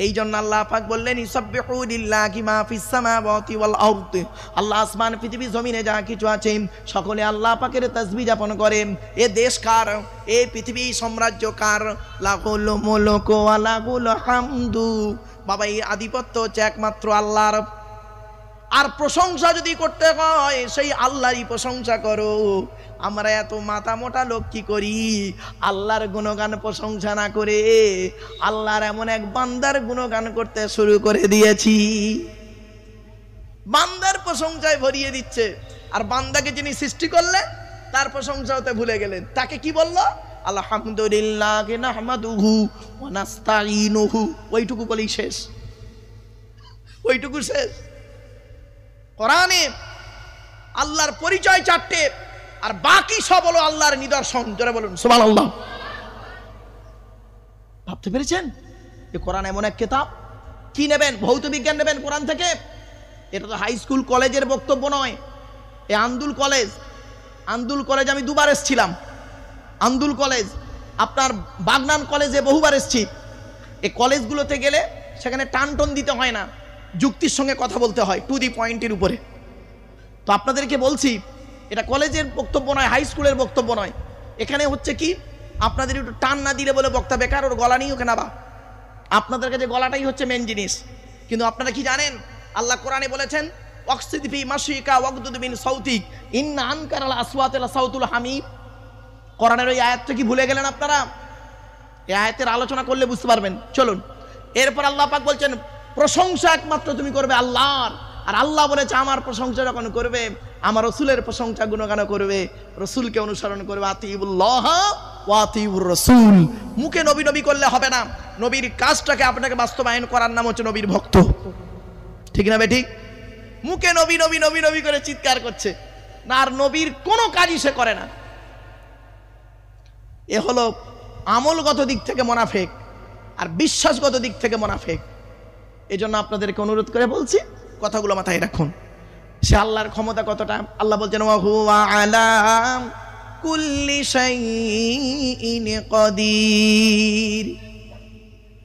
এই জন্য আল্লাহ পাক বললেন ইসাব্বিহু লিল্লাহি মা ফিস সামাওয়াতি ওয়াল আরদি। আল্লাহ আসমান পৃথিবী জমিনে যা কিছু আছে সকলে আল্লাহ পাকের তাসবিহ যাপন করে। এ দেশ কার, এ পৃথিবী সাম্রাজ্য কার? লাহুল মুলকু ওয়া লাহুল হামদু। বাবা, এই আধিপত্য হচ্ছে একমাত্র আল্লাহর। আর প্রশংসা যদি করতে হয় সেই আল্লাহরই প্রশংসা করো। আমরা এত মাথা মোটা লোক কি করি, আল্লাহর গুণগান প্রশংসা না করে আল্লাহর এমন এক বান্দার গুণগান করতে শুরু করে দিয়েছি। বান্দার প্রশংসায় ভরিয়ে দিচ্ছে, আর বান্দাকে যিনি সৃষ্টি করলেন তার প্রশংসা হতে ভুলে গেলেন। তাকে কি বললো? আলহামদুলিল্লাহ নাহমাদুহু ওয়া নাস্তাঈনুহু। ওইটুকু বলেই শেষ, ওইটুকু শেষ। কোরআনে আল্লাহর পরিচয় 4টে, আর বাকি সব হলো আল্লাহর নিদর্শন। জোরে বলুন সুবহানাল্লাহ। ভাবতে পেরেছেন? এই কোরআন এমন এক কিতাব। কি নেবেন? ভৌত বিজ্ঞান নেবেন কোরআন থেকে? এটা তো হাই স্কুল কলেজের বক্তব্য নয়। এই আন্দুল কলেজ আমি 2বার এসেছিলাম। আন্দুল কলেজ, আপনার বাগনান কলেজে বহুবার এসেছি। এই কলেজগুলোতে গেলে সেখানে টানটন দিতে হয় না, যুক্তির সঙ্গে কথা বলতে হয়, টু দি পয়েন্টের উপরে। তো আপনাদেরকে বলছি, এটা কলেজের বক্তব্য নয়, হাই স্কুলের বক্তব্য নয়। এখানে হচ্ছে কি, আপনাদের একটু টান না দিলে বলে বক্তা বেকার, ওর গলা নিয়ে ওকে নাবা। আপনাদের কাছে গলাটাই হচ্ছে মেন জিনিস। কিন্তু আপনারা কি জানেন, আল্লাহ কোরআনে বলেছেন ওয়াকসিদ ফি মাশিকা ওয়াগদুদ মিন সাউতিক ইন্না আনকারাল আসওয়াতি লাসাউতুল হামিদ। কোরআনের ওই আয়াতটা কি ভুলে গেলেন আপনারা? এই আয়াতের আলোচনা করলে বুঝতে পারবেন। চলুন, এরপর আল্লাহ পাক বলছেন প্রশংসা একমাত্র তুমি করবে আল্লাহর। আর আল্লাহ বলেছে আমার প্রশংসা যখন করবে, আমার রসুলের প্রশংসা গুণগান করবে, রসুলকে অনুসরণ করবে। আতিউল্লাহ ওয়া আতিউর রাসূল। মুখে নবী নবী করলে হবে না, নবীর কাজটাকে আপনাকে বাস্তবায়ন করার নাম হচ্ছে নবীর ভক্ত। ঠিক না বেঠিক? মুখে নবী নবী নবী নবী করে চিৎকার করছে না, আর নবীর কোনো কাজই সে করে না, এ হলো আমলগত দিক থেকে মুনাফিক আর বিশ্বাসগত দিক থেকে মুনাফিক। এজন্য আপনাদেরকে অনুরোধ করে বলছি, কথাগুলো মাথায় রাখুন। সে আল্লাহর ক্ষমতা কতটা। আল্লাহ বলছেন ওয়া হুয়া আলা কুল্লি শাইইন কাদির।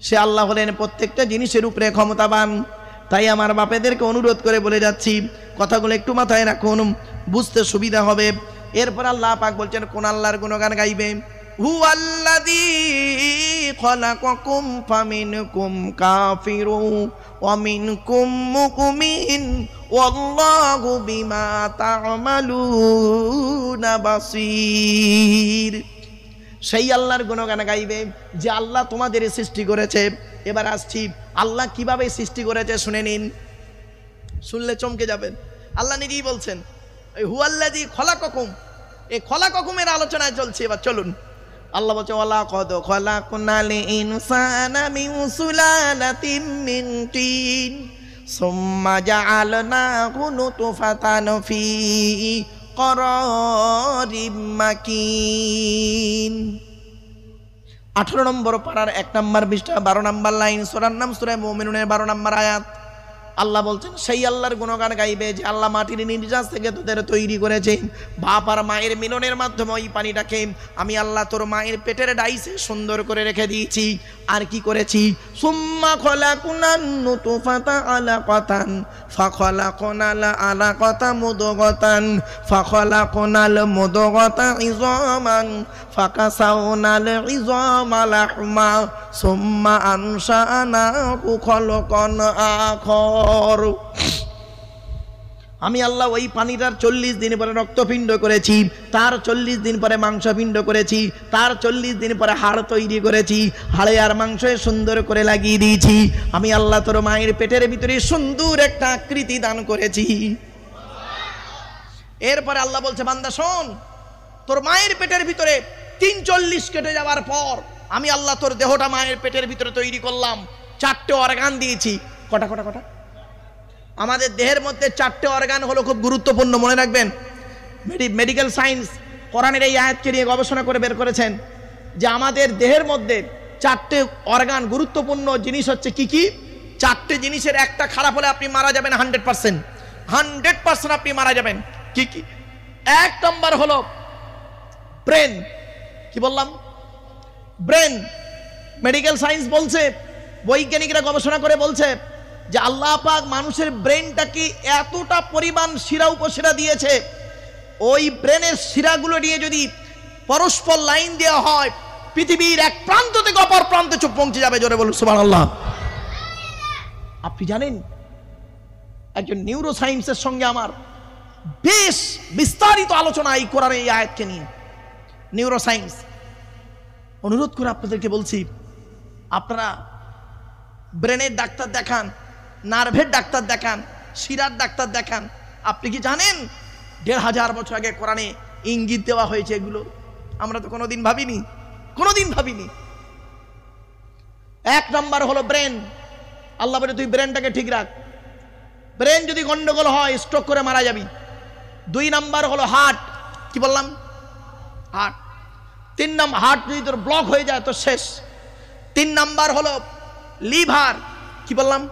সে আল্লাহ হলেন প্রত্যেকটা জিনিসের উপরে ক্ষমতাবান। তাই আমার বাপেদেরকে অনুরোধ করে বলে যাচ্ছি, কথাগুলো একটু মাথায় রাখুন, বুঝতে সুবিধা হবে। এরপর আল্লাহ পাক বলছেন কোন আল্লাহর গুণগান গাইবে? হুয়াল্লাযী খালাকাকুম ফামিনকুম কাফিরুন ওয়া মিনকুম মুমিন ওয়াল্লাহু বিমা তা'মালুনা বাসীর। সেই আল্লাহর গুণগান গাইবে যে আল্লাহ তোমাদের সৃষ্টি করেছে। এবার আসছি আল্লাহ কিভাবে সৃষ্টি করেছে শুনে নিন, শুনলে চমকে যাবেন। আল্লাহ নিজেই বলছেন হুয়াল্লাযী খালাকাকুম, এই খালাকাকুমের আলোচনায় চলছে। এবার চলুন, আল্লাহ বলছে ওয়ালাকাদ খালাকনাল ইনসানা মিন সুলালাতিন মিন তিন সুম্মা জাআলনাহু নুতফাতান ফি করারিম মাকিন। 18 নম্বর পারার 1 নম্বর পৃষ্ঠা 12 নম্বর লাইন, সূরার নাম সূরা মুমিনুনের 12 নম্বর আয়াত। আল্লাহ বলছেন সেই আল্লাহর গুণগান গাইবে যে আল্লাহ মাটির নির্যাস থেকে তোদের তৈরি করেছে। বাপ আর মায়ের মিলনের মাধ্যমে ওই পানিটাকে আমি আল্লাহ তোর মায়ের পেটের ডাইসে সুন্দর করে রেখে দিয়েছি। আর কি করেছি? সুম্মা খলাকুনান নুতফাতা আলাকাতান ফাখলাকনাল আলাকাতা মুদগাতান ফাখলাকনাল মুদগাতা ইযামান ফাকাসাউনাল ইযামা লাহমা সুম্মা আনশানাহু খলকান আখর। আমি আল্লাহ ওই পানিটার 40 দিন পরে রক্তপিণ্ড করেছি, তার 40 দিন পরে মাংসপিণ্ড করেছি, তার 40 দিন পরে হাড় তৈরি করেছি, হাড়ে আর মাংসে সুন্দর করে লাগিয়ে দিয়েছি। আমি আল্লাহ তোর মায়ের পেটের ভিতরে সুন্দর একটা আকৃতি দান করেছি। এরপরে আল্লাহ বলছে বান্দা শোন, তোর মায়ের পেটের ভিতরে 43 কেটে যাওয়ার পর আমি আল্লাহ তোর দেহটা মায়ের পেটের ভিতরে তৈরি করলাম। 4টে অর্গান দিয়েছি। কটা? আমাদের দেহের মধ্যে 4টে অর্গান হলো খুব গুরুত্বপূর্ণ, মনে রাখবেন। মেডিকেল সায়েন্স কোরআনের এই আয়াতকে নিয়ে গবেষণা করে বের করেছেন যে আমাদের দেহের মধ্যে 4টে অর্গান গুরুত্বপূর্ণ জিনিস হচ্ছে কি কি? 4টে জিনিসের একটা খারাপ হলে আপনি মারা যাবেন 100% আপনি মারা যাবেন। কি কি? 1 নম্বর হলো ব্রেন। কি বললাম? ব্রেন। মেডিকেল সায়েন্স বলছে, বৈজ্ঞানিকরা গবেষণা করে বলছে যে আল্লাহ পাক মানুষের ব্রেনটাকে এতটা পরিমাণ শিরা উপশিরা দিয়েছে, ওই ব্রেনের শিরাগুলো নিয়ে যদি পরস্পর লাইন দেওয়া হয় পৃথিবীর এক প্রান্ত থেকে অপর প্রান্তে পৌঁছে যাবে। জোরে বলুন সুবহানাল্লাহ। আপনি জানেন একজন নিউরো সায়েন্সের সঙ্গে আমার বেশ বিস্তারিত আলোচনা এই কোরআনের এই আয়াতকে নিয়ে। নিউরো সায়েন্স অনুরোধ করে আপনাদেরকে বলছি, আপনারা ব্রেনের ডাক্তার দেখান, নার্ভের ডাক্তার দেখান, শিরার ডাক্তার দেখান। আপনি কি জানেন 1500 বছর আগে কোরআনে ইঙ্গিত দেওয়া হয়েছে এগুলো? আমরা তো কোনোদিন ভাবিনি। 1 নম্বর হলো ব্রেন। আল্লাহ বলে তুই ব্রেনটাকে ঠিক রাখ, ব্রেন যদি গন্ডগোল হয় স্ট্রোক করে মারা যাবি। 2 নম্বর হলো হার্ট। কি বললাম? হার্ট। 3 নম্বর, হার্ট যদি তোর ব্লক হয়ে যায় তো শেষ। 3 নম্বর হলো লিভার। কি বললাম?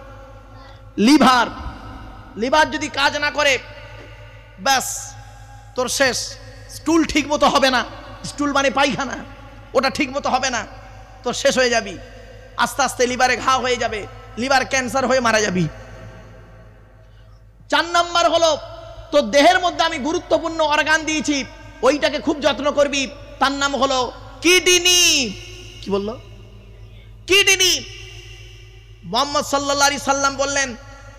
লিভার। লিভার যদি কাজ না করে ব্যাস তোর শেষ। স্টুল ঠিক মতো হবে না, স্টুল মানে পায়খানা, ওটা ঠিক মতো হবে না, তোর শেষ হয়ে যাবি। আস্তে আস্তে লিভারে ঘা হয়ে যাবে, লিভার ক্যান্সার হয়ে মারা যাবি। 4 নম্বর হলো তোর দেহের মধ্যে আমি গুরুত্বপূর্ণ অর্গান দিয়েছি, ওইটাকে খুব যত্ন করবি, তার নাম হলো কিডনি। কি বললো? কিডনি। মুহাম্মদ সাল্লাল্লাহু আলাইহি সাল্লাম বললেন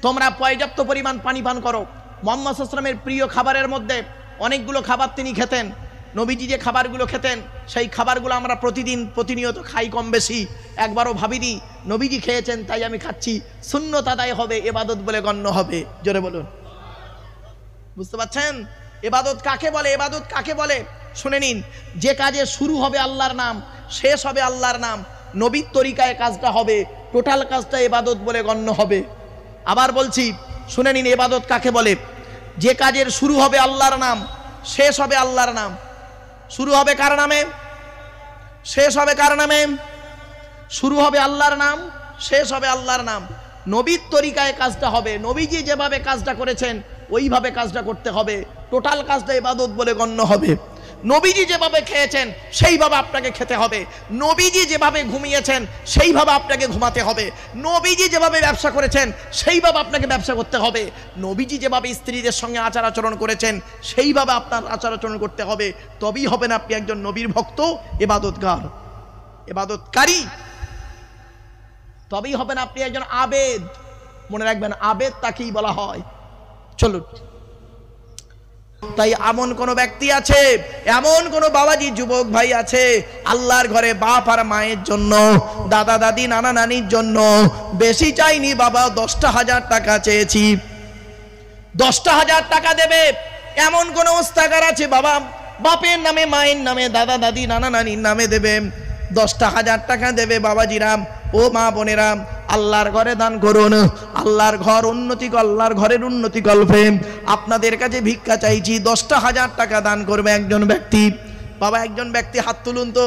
তোমরা পর্যাপ্ত পরিমাণ পানি পান করো। মুহাম্মদ সাল্লাল্লাহু আলাইহি সাল্লামের প্রিয় খাবারের মধ্যে অনেকগুলো খাবার তিনি খেতেন। নবীজি যে খাবারগুলো খেতেন সেই খাবারগুলো আমরা প্রতিনিয়ত খাই কম বেশি, একবারও ভাবিনি নবীজি খেয়েছেন তাই আমি খাচ্ছি, সুন্নত আদায় হবে, ইবাদত বলে গণ্য হবে। জোরে বলুন, বুঝতে পারছেন? ইবাদত কাকে বলে? ইবাদত কাকে বলে শুনে নিন। যে কাজে শুরু হবে আল্লাহর নাম, শেষ হবে আল্লাহর নাম, নবীর তরিকায় কাজটা হবে, টোটাল কাজটা ইবাদত বলে গণ্য হবে। আবার বলছি শুনে নিন, ইবাদত কাকে বলে? যে কাজের শুরু হবে আল্লাহর নাম, শেষ হবে আল্লাহর নাম। শুরু হবে কার নামে? শেষ হবে কার নামে? শুরু হবে আল্লাহর নাম, শেষ হবে আল্লাহর নাম। নবীর তরিকায় কাজটা হবে, নবীজি যেভাবে কাজটা করেছেন ওইভাবে কাজটা করতে হবে, টোটাল কাজটা ইবাদত বলে গণ্য হবে। নবীজি যেভাবে খেয়েছেন সেইভাবে আপনাকে খেতে হবে, নবীজি যেভাবে ঘুমিয়েছেন সেইভাবে আপনাকে ঘুমাতে হবে, নবীজি যেভাবে ব্যবসা করেছেন সেইভাবে আপনাকে ব্যবসা করতে হবে, নবীজি যেভাবে স্ত্রীদের সঙ্গে আচার আচরণ করেছেন সেইভাবে আপনার আচার আচরণ করতে হবে। তবেই হবেন আপনি একজন নবীর ভক্ত, ইবাদতগার, ইবাদতকারী। তবেই হবেন আপনি একজন আবেদ। মনে রাখবেন, আবেদ তাকেই বলা হয়। চলুন, তাই এমন কোন ব্যক্তি আছে, এমন কোন বাবাজি যুবক ভাই আছে আল্লাহর ঘরে বাপ আর মায়ের জন্য, দাদা দাদি নানা নানির জন্য বেশি চাইনি বাবা, 10,000 টাকা চেয়েছি, 10,000 টাকা দেবে এমন কোন ওস্তাগার আছে বাবা, বাপের নামে মায়ের নামে দাদা দাদি নানা নানির নামে দেবে, 10,000 টাকা দেবে। বাবাজিরাম ও মা বোনেরাম, আল্লাহর ঘরে দান করুন, আল্লাহর ঘর উন্নতি, আল্লাহর ঘরের উন্নতি কল্পে আপনাদের কাছে ভিক্ষা চাইছি, 10,000 টাকা দান করবে একজন ব্যক্তি। বাবা একজন ব্যক্তি হাত তুলুন তো।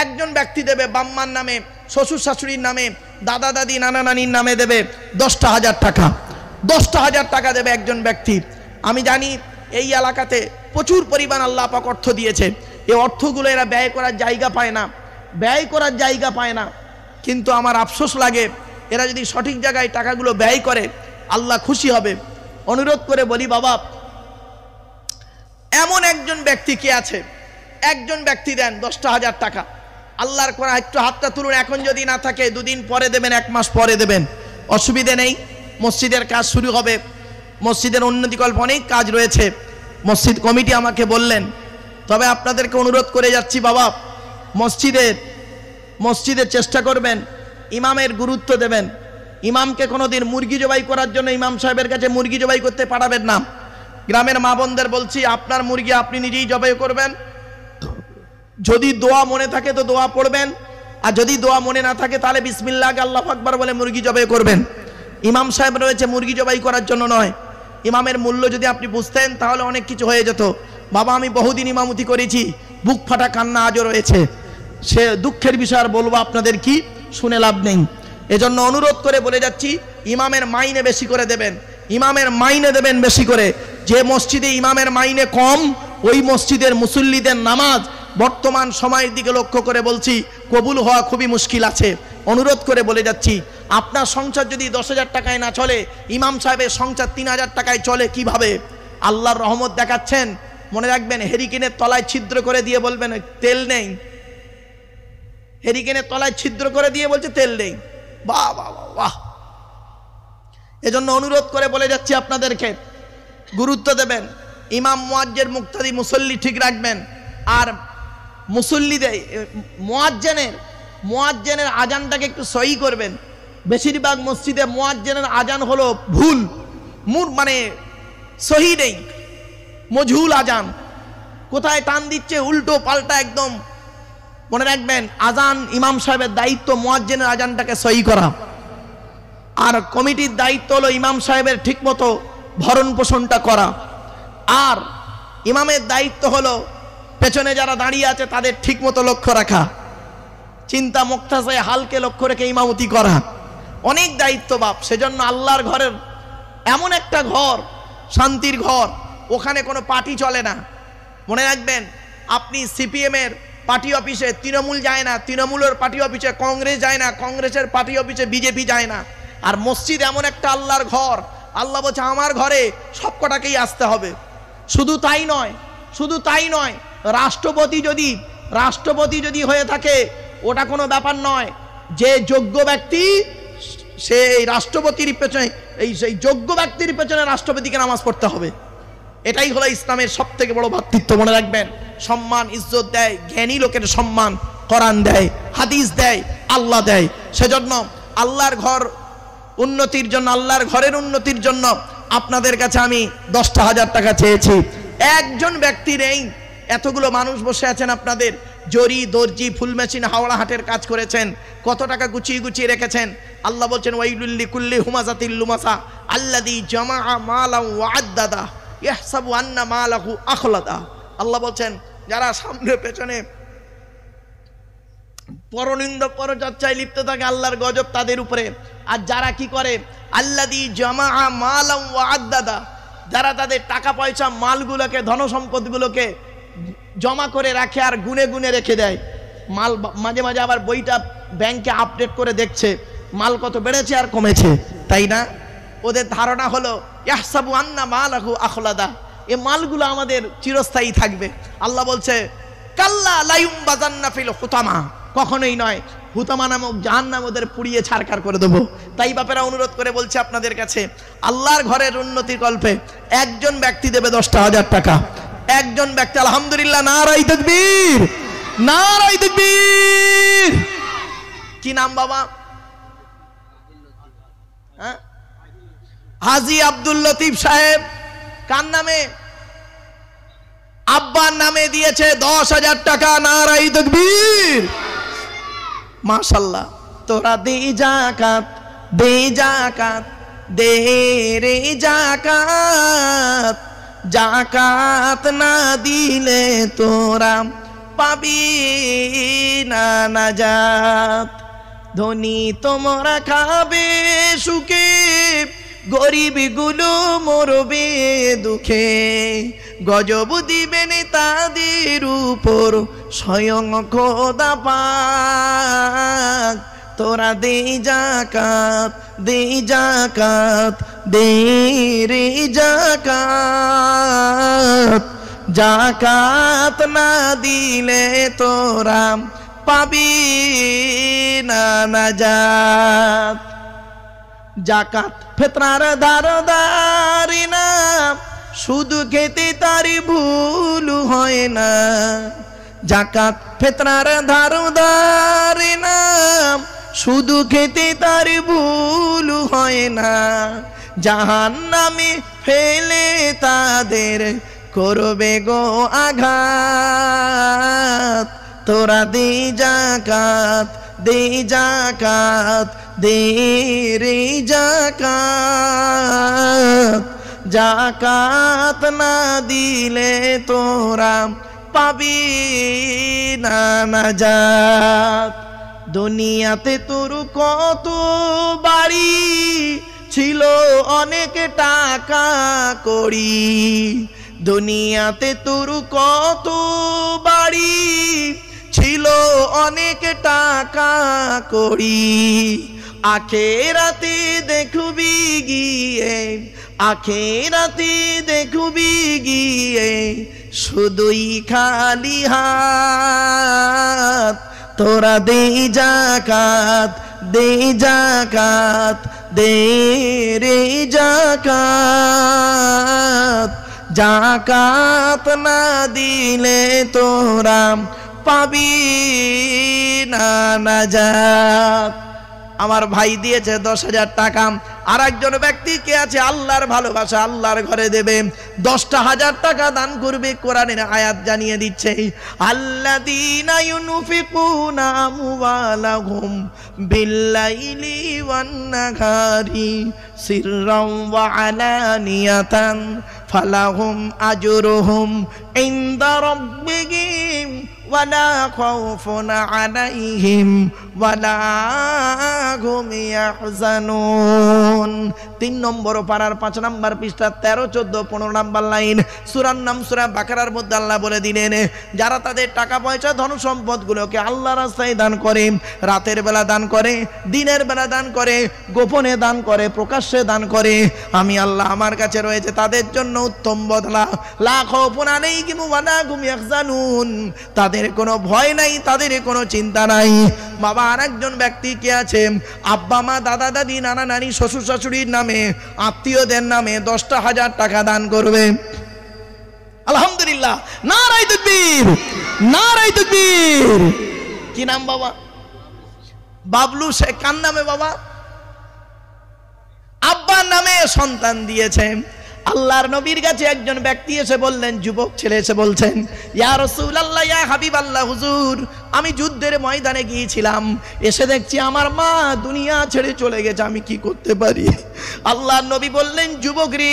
একজন ব্যক্তি দেবে বাম্মার নামে, শ্বশুর শাশুড়ির নামে, দাদা দাদি নানা নানির নামে দেবে 10,000 টাকা। 10,000 টাকা দেবে একজন ব্যক্তি। আমি জানি এই এলাকাতে প্রচুর পরিমাণ আল্লাহ পাক অর্থ দিয়েছে, এই অর্থগুলো এরা ব্যয় করার জায়গা পায় না, ব্যয় করার জায়গা পায় না। কিন্তু আমার আফসোস লাগে, এরা যদি সঠিক জায়গায় টাকাগুলো ব্যয় করে আল্লাহ খুশি হবে। অনুরোধ করে বলি বাবা, এমন একজন ব্যক্তি কে আছে, একজন ব্যক্তি দেন 10,000 টাকা আল্লাহর কোরআন। একটু হাতটা তুলুন। এখন যদি না থাকে 2 দিন পরে দেবেন, 1 মাস পরে দেবেন, অসুবিধে নেই। মসজিদের কাজ শুরু হবে, মসজিদের উন্নতিকল্প অনেক কাজ রয়েছে, মসজিদ কমিটি আমাকে বললেন। তবে আপনাদেরকে অনুরোধ করে যাচ্ছি বাবা, মসজিদে চেষ্টা করবেন, ইমামের গুরুত্ব দেবেন। ইমামকে কোনোদিন মুরগি জবাই করার জন্য ইমাম সাহেবের কাছে মুরগি জবাই করতে পাঠাবেন না। গ্রামের মা বোনদের বলছি, আপনার মুরগি আপনি নিজেই জবাই করবেন। যদি দোয়া মনে থাকে তো দোয়া পড়বেন, আর যদি দোয়া মনে না থাকে তাহলে বিসমিল্লাহ আল্লাহু আকবার বলে মুরগি জবাই করবেন। ইমাম সাহেব রয়েছে মুরগি জবাই করার জন্য নয়। ইমামের মূল্য যদি আপনি বুঝতেন তাহলে অনেক কিছু হয়ে যেত। বাবা আমি বহুদিন ইমামতি করেছি, বুক ফাটা কান্না আজও রয়েছে, সে দুঃখের বিষয় আর বলবো আপনাদের কি, শুনে লাভ নেই। এজন্য অনুরোধ করে বলে যাচ্ছি, ইমামের মাইনে বেশি করে দেবেন, ইমামের মাইনে দেবেন বেশি করে। যে মসজিদে ইমামের মাইনে কম, ওই মসজিদের মুসল্লিদের নামাজ বর্তমান সময়ের দিকে লক্ষ্য করে বলছি কবুল হওয়া খুবই মুশকিল আছে। অনুরোধ করে বলে যাচ্ছি, আপনার সংসার যদি 10,000 টাকায় না চলে, ইমাম সাহেবের সংসার 3,000 টাকায় চলে কিভাবে? আল্লাহর রহমত দেখাচ্ছেন। মনে রাখবেন, হেরিকেনের তলায় ছিদ্র করে দিয়ে বলবেন তেল নেই, হেরিকেনের তলায় ছিদ্র করে দিয়ে বলছে তেল নেই। বাহ বাহ বাহ। এজন্য অনুরোধ করে বলে যাচ্ছি আপনাদেরকে, গুরুত্ব দেবেন, ইমাম মুয়াজ্জিন মুক্তাদি মুসল্লি ঠিক রাখবেন। আর মুসল্লিদের মুয়াজ্জিনের আজানটাকে একটু সহি করবেন। বেশিরভাগ মসজিদে মুয়াজ্জিনের আজান হলো ভুল, মানে সহি নেই, মজহুল আজান, কোথায় টান দিচ্ছে উল্টো পাল্টা একদম। মনে রাখবেন, আজান ইমাম সাহেবের দায়িত্ব মুয়াজ্জিনের আজানটাকে সহি করা, আর কমিটির দায়িত্ব হলো ইমাম সাহেবের ঠিকমতো ভরণ পোষণটা করা, আর ইমামের দায়িত্ব হলো পেছনে যারা দাঁড়িয়ে আছে তাদের ঠিকমতো লক্ষ্য রাখা, চিন্তা মুক্তাসে হালকে লক্ষ্য রেখে ইমামতি করা। অনেক দায়িত্ব বাপ। সেজন্য আল্লাহর ঘরের এমন একটা ঘর, শান্তির ঘর, ওখানে কোনো পার্টি চলে না। মনে রাখবেন, আপনি সিপিএমের পার্টি অফিসে তৃণমূল যায় না, তৃণমূলের পার্টি অফিসে কংগ্রেস যায় না, কংগ্রেসের পার্টি অফিসে বিজেপি যায় না। আর মসজিদ এমন একটা আল্লাহর ঘর, আল্লাহ বলছে আমার ঘরে সব কটাকেই আসতে হবে। শুধু তাই নয়, রাষ্ট্রপতি যদি হয়ে থাকে ওটা কোনো ব্যাপার নয়। যে যোগ্য ব্যক্তি সেই রাষ্ট্রপতির পেছনে, সেই যোগ্য ব্যক্তির পেছনে রাষ্ট্রপতিকে নামাজ পড়তে হবে। এটাই হলো ইসলামের সবথেকে বড় ভ্রাতৃত্ব। মনে রাখবেন, সম্মান ইজ্জত দেয় জ্ঞানী লোকের সম্মান কোরআন দেয়, হাদিস দেয়, আল্লাহ দেয়। সেজন্য আল্লাহর ঘর উন্নতির জন্য, আল্লাহর ঘরের উন্নতির জন্য আপনাদের কাছে আমি 10,000 টাকা চেয়েছি। একজন ব্যক্তির এই এতগুলো মানুষ বসে আছেন, আপনাদের জরি, দর্জি, ফুল মেশিন, হাওড়া হাটের কাজ করেছেন, কত টাকা গুছিয়ে গুছিয়ে রেখেছেন। আল্লাহ বলছেন ওয়াইলুল লিকুল্লি হুমাযাতিল লুমাসা আল্লাযী জামাআ মালান ওয়া আদ্দাদা ইয়াহসাবু আন্না মালাহু আখলাদা। আল্লাহ বলছেন যারা সামনে পেছনে পরনিন্দা পরচর্চায় লিপ্ত থাকে, আল্লাহর গজব তাদের উপরে। আর যারা কি করে, আল্লাযী জামাআ মালান ওয়া আদ্দাদা, যারা তাদের টাকা পয়সা, মালগুলোকে, ধনসম্পদগুলোকে জমা করে রাখে আর গুনে গুনে রেখে দেয়। মাল মাঝে মাঝে আবার বইটা ব্যাংকে আপডেট করে দেখছে মাল কত বেড়েছে আর কমেছে, তাই না? ওদের ধারণা হলো ইয়াহসাবু আন্না মালাহু আখলাদা, এই মালগুলো আমাদের চিরস্থায়ী থাকবে। আল্লাহ বলছে কাল্লা লা ইউমবাযান্না ফিল হুতামা, কখনোই নয়, হুতামা নামক জাহান্নাম ওদের পুড়িয়ে ছারখার করে দেবো। তাই বাপেরা অনুরোধ করে বলছে আপনাদের কাছে, আল্লাহর ঘরের উন্নতির কল্পে একজন ব্যক্তি দেবে 10,000 টাকা। একজন ব্যক্তি, আলহামদুলিল্লাহ, নারায়ে তাকবীর, নারায়ে তাকবীর। কি নাম বাবা? হ্যাঁ, হাজী আব্দুল লতিফ সাহেব। কার নামে? আব্বার নামে দিয়েছে 10,000 টাকা। নারায়ে তাকবীর, মাশাআল্লাহ। তোরা দে যাকাত, দে যাকাত, দে রে যাকাত, যাকাত না দিলে তোরা পাবি না নাজাত। ধনী তোমরা খাবে সুখে, গরিব গুলো মরবে দুঃখে, গজব দিবেন তাদের উপর স্বয়ং খোদা পাক। তোরা দে যাকাত, দে যাকাত, দে রে যাকাত, যাকাত না দিলে তোরা পাবি না নাজাত। যাকাত ফিতরার দারদারি না, শুধু খেতে তার ভুল হয় না। যাকাত ফিতরার দারদারি না, শুধু খেতে তার ভুল হয় না। জাহান্নামে ফেলে তাদের করবে গো আঘাত। তোরা দে যাকাত, দে যাকাত, দে রে যাকাত, যাকাত না দিলে তোরা পাবি না নাজাত। দুনিয়াতে তোর কত বাড়ি ছিল, অনেক টাকা করি। দুনিয়াতে তোর কত বাড়ি ছিল, অনেক টাকা করি। আখেরাতে দেখবি গিয়ে, আখেরাতে দেখবি গিয়ে শুধুই খালি হাত। তোরা দে যাকাত, দে যাকাত, দে রে যাকাত, যাকাত না দিলে তোরা পাবি না নাজাত। আমার ভাই দিয়েছে 10,000 টাকা। আর একজন ব্যক্তি কে আছে, আল্লাহর ভালোবাসা, আল্লাহর ঘরে দেবে, 10,000 টাকা দান করবে। কোরআনের আয়াত জানিয়ে দিচ্ছে, আল্লাযীনা ইউনফিকুনা আমওয়ালাহুম বিল্লাইলি ওয়ান নাহারি সিররাও ওয়া আলানিয়াতান ফালাহুম আজরুহুম ইনদা রাব্বিহিম ওয়ালা খাউফুন আলাইহিম ওয়ালা হুম ইয়াহজানুন। 3 নম্বর পারার 5 নম্বর পৃষ্ঠা 13, 14, 15 নম্বর লাইন। সূরার নাম সূরা বাকারার মধ্যে আল্লাহ বলে দিলেন, যারা তাদের টাকা পয়সা, ধন সম্পদ গুলোকে আল্লাহর রাস্তায় দান করে, রাতের বেলা দান করে, দিনের বেলা দান করে, গোপনে দান করে, প্রকাশ্যে দান করে, আমি আল্লাহ আমার কাছে রয়েছে তাদের জন্য উত্তম বদলা। লা খাউফুন আলাইহিম ওয়ালা হুম ইয়াহজানুন। তাদের মায়ের কোনো ভয় নাই, তাদের কোনো চিন্তা নাই। বাবা আরেকজন ব্যক্তি কে আছে, আব্বা মা দাদা দাদি নানা নানি শ্বশুর শাশুড়ির নামে আত্মীয়দের নামে 10,000 টাকা দান করবে। আলহামদুলিল্লাহ, নারায়ে তাকবীর, নারায়ে তাকবীর। কি নাম বাবা? বাবলু শেখ। কার নামে বাবা? আব্বার নামে সন্তান দিয়েছে। আল্লাহর নবীর কাছে একজন ব্যক্তি এসে বললেন, যুবক ছেলে এসে বলছেন, ইয়া রাসূলুল্লাহ, ইয়া হাবিবাল্লাহ, হুজুর আমি যুদ্ধের ময়দানে গিয়েছিলাম, এসে দেখছি আমার মা দুনিয়া ছেড়ে চলে গেছে, আমি কি করতে পারি? আল্লাহর নবী বললেন, যুবক রে,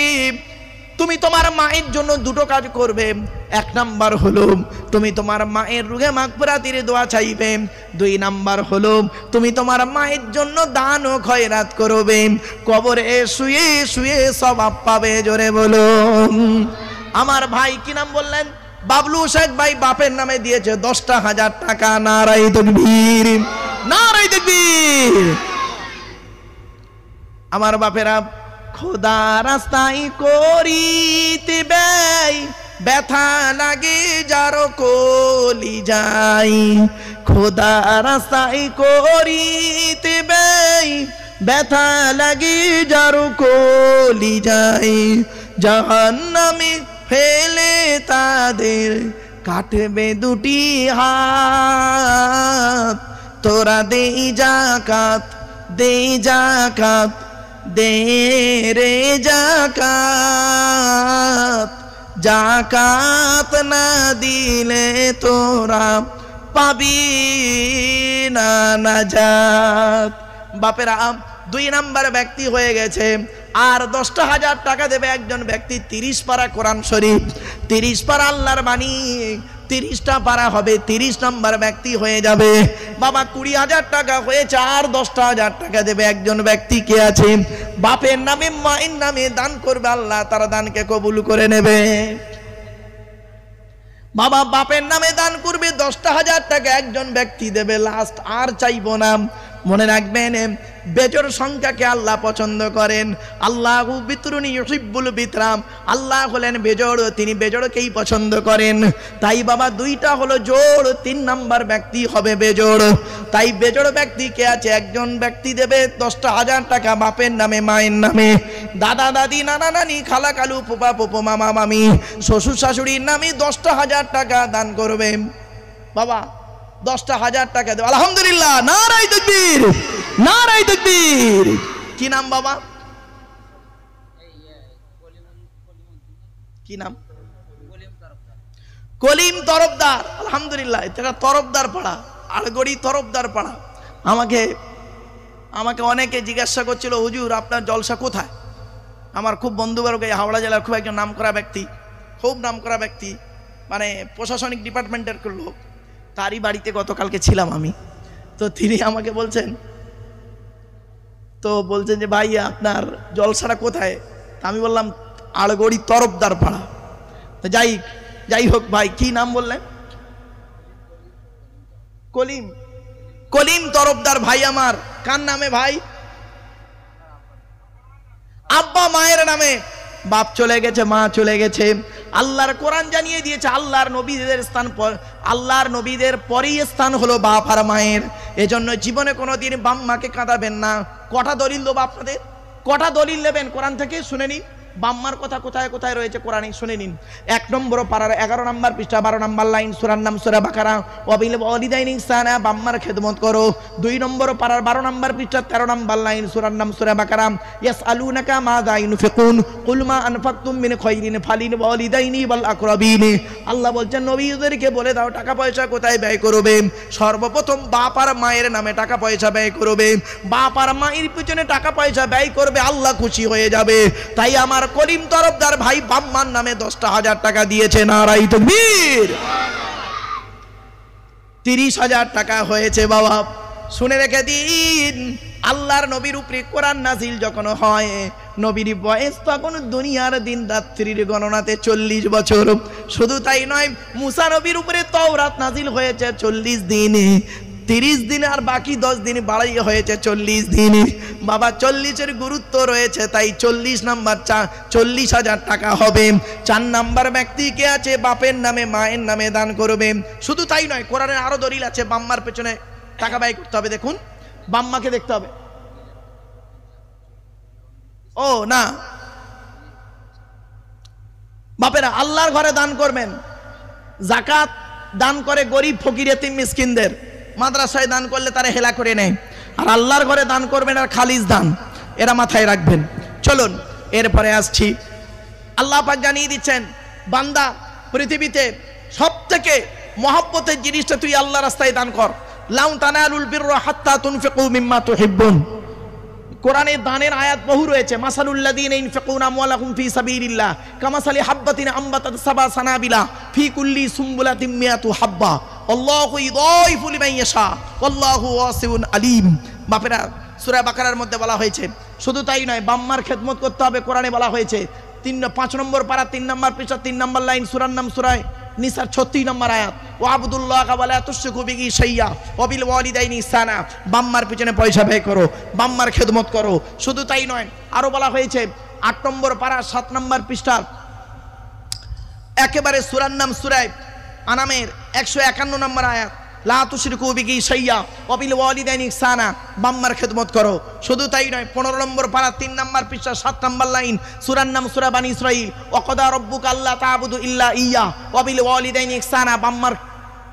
তুমি তোমার মায়ের জন্য দুটো কাজ করবে। এক নাম্বার হলো তুমি তোমার মায়ের রুহে মাগফিরাতের দোয়া চাইবে। 2 নাম্বার হলো তুমি তোমার মায়ের জন্য দান ও খয়রাত করবে। কবরে শুয়ে শুয়ে সওয়াব পাবে। জোরে বলো। আমার ভাই কি নাম বললেন? বাবলু শেখ ভাই বাপের নামে দিয়েছে 10,000 টাকা। নারায়ে তাকবীর, নারায়ে তাকবীর। আমার বাপেরা, খোদা রাস্তায় করিতে ব্যয়, ব্যথা লাগে যার কলি যাই। খোদা রাস্তায় করিতে ব্যয়, ব্যথা লাগে যার কলি যাই। জাহান্নামে ফেলে তাদের কাটবে 2টি হাত। তোরা দেই যাকাত, দেই যাকাত, দে রে যাকাত। যাকাত না দিলে তোরা পাবি না নাজাত। বাপেরা, 2 নাম্বার ব্যক্তি হয়ে গেছে। আর 10,000 টাকা দেবে একজন ব্যক্তি 30 পারা কোরআন শরীফ। 30 পারা আল্লাহর বাণী, 30টা পারা হবে, 30 নাম্বার ব্যক্তি হয়ে যাবে। বাবা 20,000 টাকা হয়েছে। আর 10,000 টাকা দেবে একজন ব্যক্তি কে আছে, বাপের নামে মায়ের নামে দান করবে, আল্লাহ তার দানকে কবুল করে নেবে। বাবা বাপের নামে দান করবে, 10,000 টাকা একজন ব্যক্তি দেবে। লাস্ট আর চাইবো না। মনে রাখবেন, বেজোড় সংখ্যাকে আল্লাহ পছন্দ করেন। আল্লাহু বিতরুনি ইউহিব্বুল বিতরাম। আল্লাহ হলেন বেজোড়, তিনি বেজোড়কেই পছন্দ করেন। তাই বাবা 2টা হলো জোড়, 3 নাম্বার ব্যক্তি হবে বেজোড়। তাই বেজোড় ব্যক্তি কে আছে, একজন ব্যক্তি দেবে 10,000 টাকা বাপের নামে মায়ের নামে। দাদা দাদি নানা নানি খালা কালু ফুপা ফুপু মামা মামি শ্বশুর শাশুড়ির নামে 10,000 টাকা দান করবে। বাবা 10,000 টাকা দেবে। আলহামদুলিল্লাহ, নারায়ে তাকবীর, নারায়ে তাকবীর। কি নাম বাবা? কি নাম? কলিম তরফদার। আলহামদুলিল্লাহ, এটা তরফদার পাড়া, আড়গড়ি তরফদার পাড়া। আমাকে অনেকে জিজ্ঞাসা করছিল, হুজুর আপনার জলসা কোথায়? আমার খুব বন্ধুবর্গ, হাওড়া জেলার খুব একজন নামকরা ব্যক্তি, খুব নামকরা ব্যক্তি, মানে প্রশাসনিক ডিপার্টমেন্টের লোক। তারই বাড়িতে গতকালকে ছিলাম আমি। তো তিনি আমাকে বলছেন যে ভাই আপনার জলসাটা কোথায়? আমি বললাম আড়গড়ি তরফদার পাড়া। তো যাই হোক ভাই, কি নাম বললেন? কলিম, কলিম তরফদার ভাই আমার। কার নামে ভাই? আব্বা মায়ের নামে। বাপ চলে গেছে, মা চলে গেছে। আল্লাহর কোরআন জানিয়ে দিয়েছে, আল্লাহর নবীদের স্থান, আল্লাহর নবীদের পরেই স্থান হলো বাপ আর মায়ের। এজন্য জীবনে কোনোদিন বাপ মাকে কাঁদাবেন না। কটা দলিল দেবো আপনাদের? কটা দলিল নেবেন কোরআন থেকে? শুনে নিন। বাম্মার কথা কোথায় কোথায় রয়েছে কোরআনে, শুনে নিন। 1 নম্বর পারার 11 নম্বর পৃষ্ঠা 12 নম্বর লাইন, সূরার নাম সূরা বাকারা। ওয়াবিল ওয়ালিদাইনি ইহসানা, বাম্মার খেদমত করো। 2 নম্বর পারার 12 নম্বর পৃষ্ঠা 13 নম্বর লাইন, সূরার নাম সূরা বাকারা। ইয়াসআলুনাকা মাযা ইউনফিকুন কুল মা আনফাকতুম মিন খায়রিন ফালিল ওয়ালিদাইনি ওয়াল আকরাবিন। আল্লাহ বলছেন নবীদেরকে বলে দাও টাকা পয়সা কোথায় ব্যয় করবে। সর্বপ্রথম বাপ আর মায়ের নামে টাকা পয়সা ব্যয় করবে। বাপ আর মায়ের পিছনে টাকা পয়সা ব্যয় করবে, আল্লাহ খুশি হয়ে যাবে। তাই আমার কলিম তরফদার ভাই বাম্মার নামে 10,000 টাকা দিয়েছে। নারায়ে তাকবীর। 30,000 টাকা হয়েছে। বাবা শুনে রেখে দিন, আল্লাহর নবীর উপরে কোরআন নাজিল যখন হয়, নবীর বয়স তখন দুনিয়ার দিন রাত্রির গণনাতে 40 বছর। শুধু তাই নয়, মুসা নবীর উপরে তাওরাত নাজিল হয়েছে 40 দিনে। 30 দিন আর বাকি 10 দিন বাড়াই হয়েছে 40 দিন। বাবা 40-এর গুরুত্ব রয়েছে, তাই 40 নাম্বার 40,000 টাকা হবে। 4 নাম্বার ব্যক্তি কে আছে? বাপের নামে মায়ের নামে দান করবে। শুধু তাই নয়, কোরআনের আরো দলিল আছে বাম্মার পেছনে টাকা ব্যয় করতে হবে। দেখুন, বাম্মাকে দেখতে হবে। ও না, বাপেরা আল্লাহর ঘরে দান করবেন, যাকাত দান করে গরিব ফকির এতিম মিসকিনদের, মাদ্রাসায় দান করলে তারা হেলা করে নেয়। আর আল্লাহর ঘরে দান করবেন আর খালিস দান, এরা মাথায় রাখবেন। চলুন এরপরে আসছি। আল্লাহ পাক জানিয়ে দিচ্ছেন, বান্দা পৃথিবীতে সবথেকে মহব্বতের জিনিসটা তুই আল্লাহর রাস্তায় দান কর। লাউ তানালুল বিররা হাত্তা তুনফিকু মিম্মা তুহিব্বুন। কোরআনে দানের আয়াত বহু রয়েছে। মাসালুল্লাযীনা ইনফিকুনা আমওয়ালাহুম ফি সাবিলিল্লাহ কামাসালি হাববাতিন আম্বাতাত সাবা সানাবিলা ফি কুল্লি সুমবুলাতিন মিয়াতু হাব্বা আল্লাহু ইযাইফু লিমান ইয়াশা আল্লাহু ওয়াসিউন আলীম। বাপেরা সূরা বাকারার মধ্যে বলা হয়েছে। শুধু তাই নয়, বাম্মার খেদমত করতে হবে। কোরআনে বলা হয়েছে 5 নম্বর পারা 3 নম্বর পৃষ্ঠা 3 নম্বর লাইন, সূরার নাম সূরা নিসার 36 নম্বর আয়াত। ও আবুদুল্লাহ ওয়ালা তুশরিকু বিহি শাইয়্যা ওয়া বিল ওয়ালিদাইনি ইহসানা। বাম্মার পিছনে পয়সা ব্যয় করো, বাম্মার খেদমত করো। শুধু তাই নয়, আরো বলা হয়েছে 8 নম্বর পারা 7 নম্বর পৃষ্ঠা একেবারে সূরার নাম সূরা আনামের 151 নম্বর আয়াত। লা তুশরিকু বিহি শাইয়্যা ওয়া বিল ওয়ালিদাইনি ইহসানা। বাম্মার খেদমত করো। শুধু তাই নয়, 15 নম্বর পারা 3 নম্বর পৃষ্ঠা 7 নম্বর লাইন, সূরার নাম সূরা বানী ইসরাঈল। ওয়া ক্বাদা রাব্বুকা আল্লা তা'বুদু ইল্লা ইয়্যা ওয়া বিল ওয়ালিদাইনি ইহসানা। বাম্মার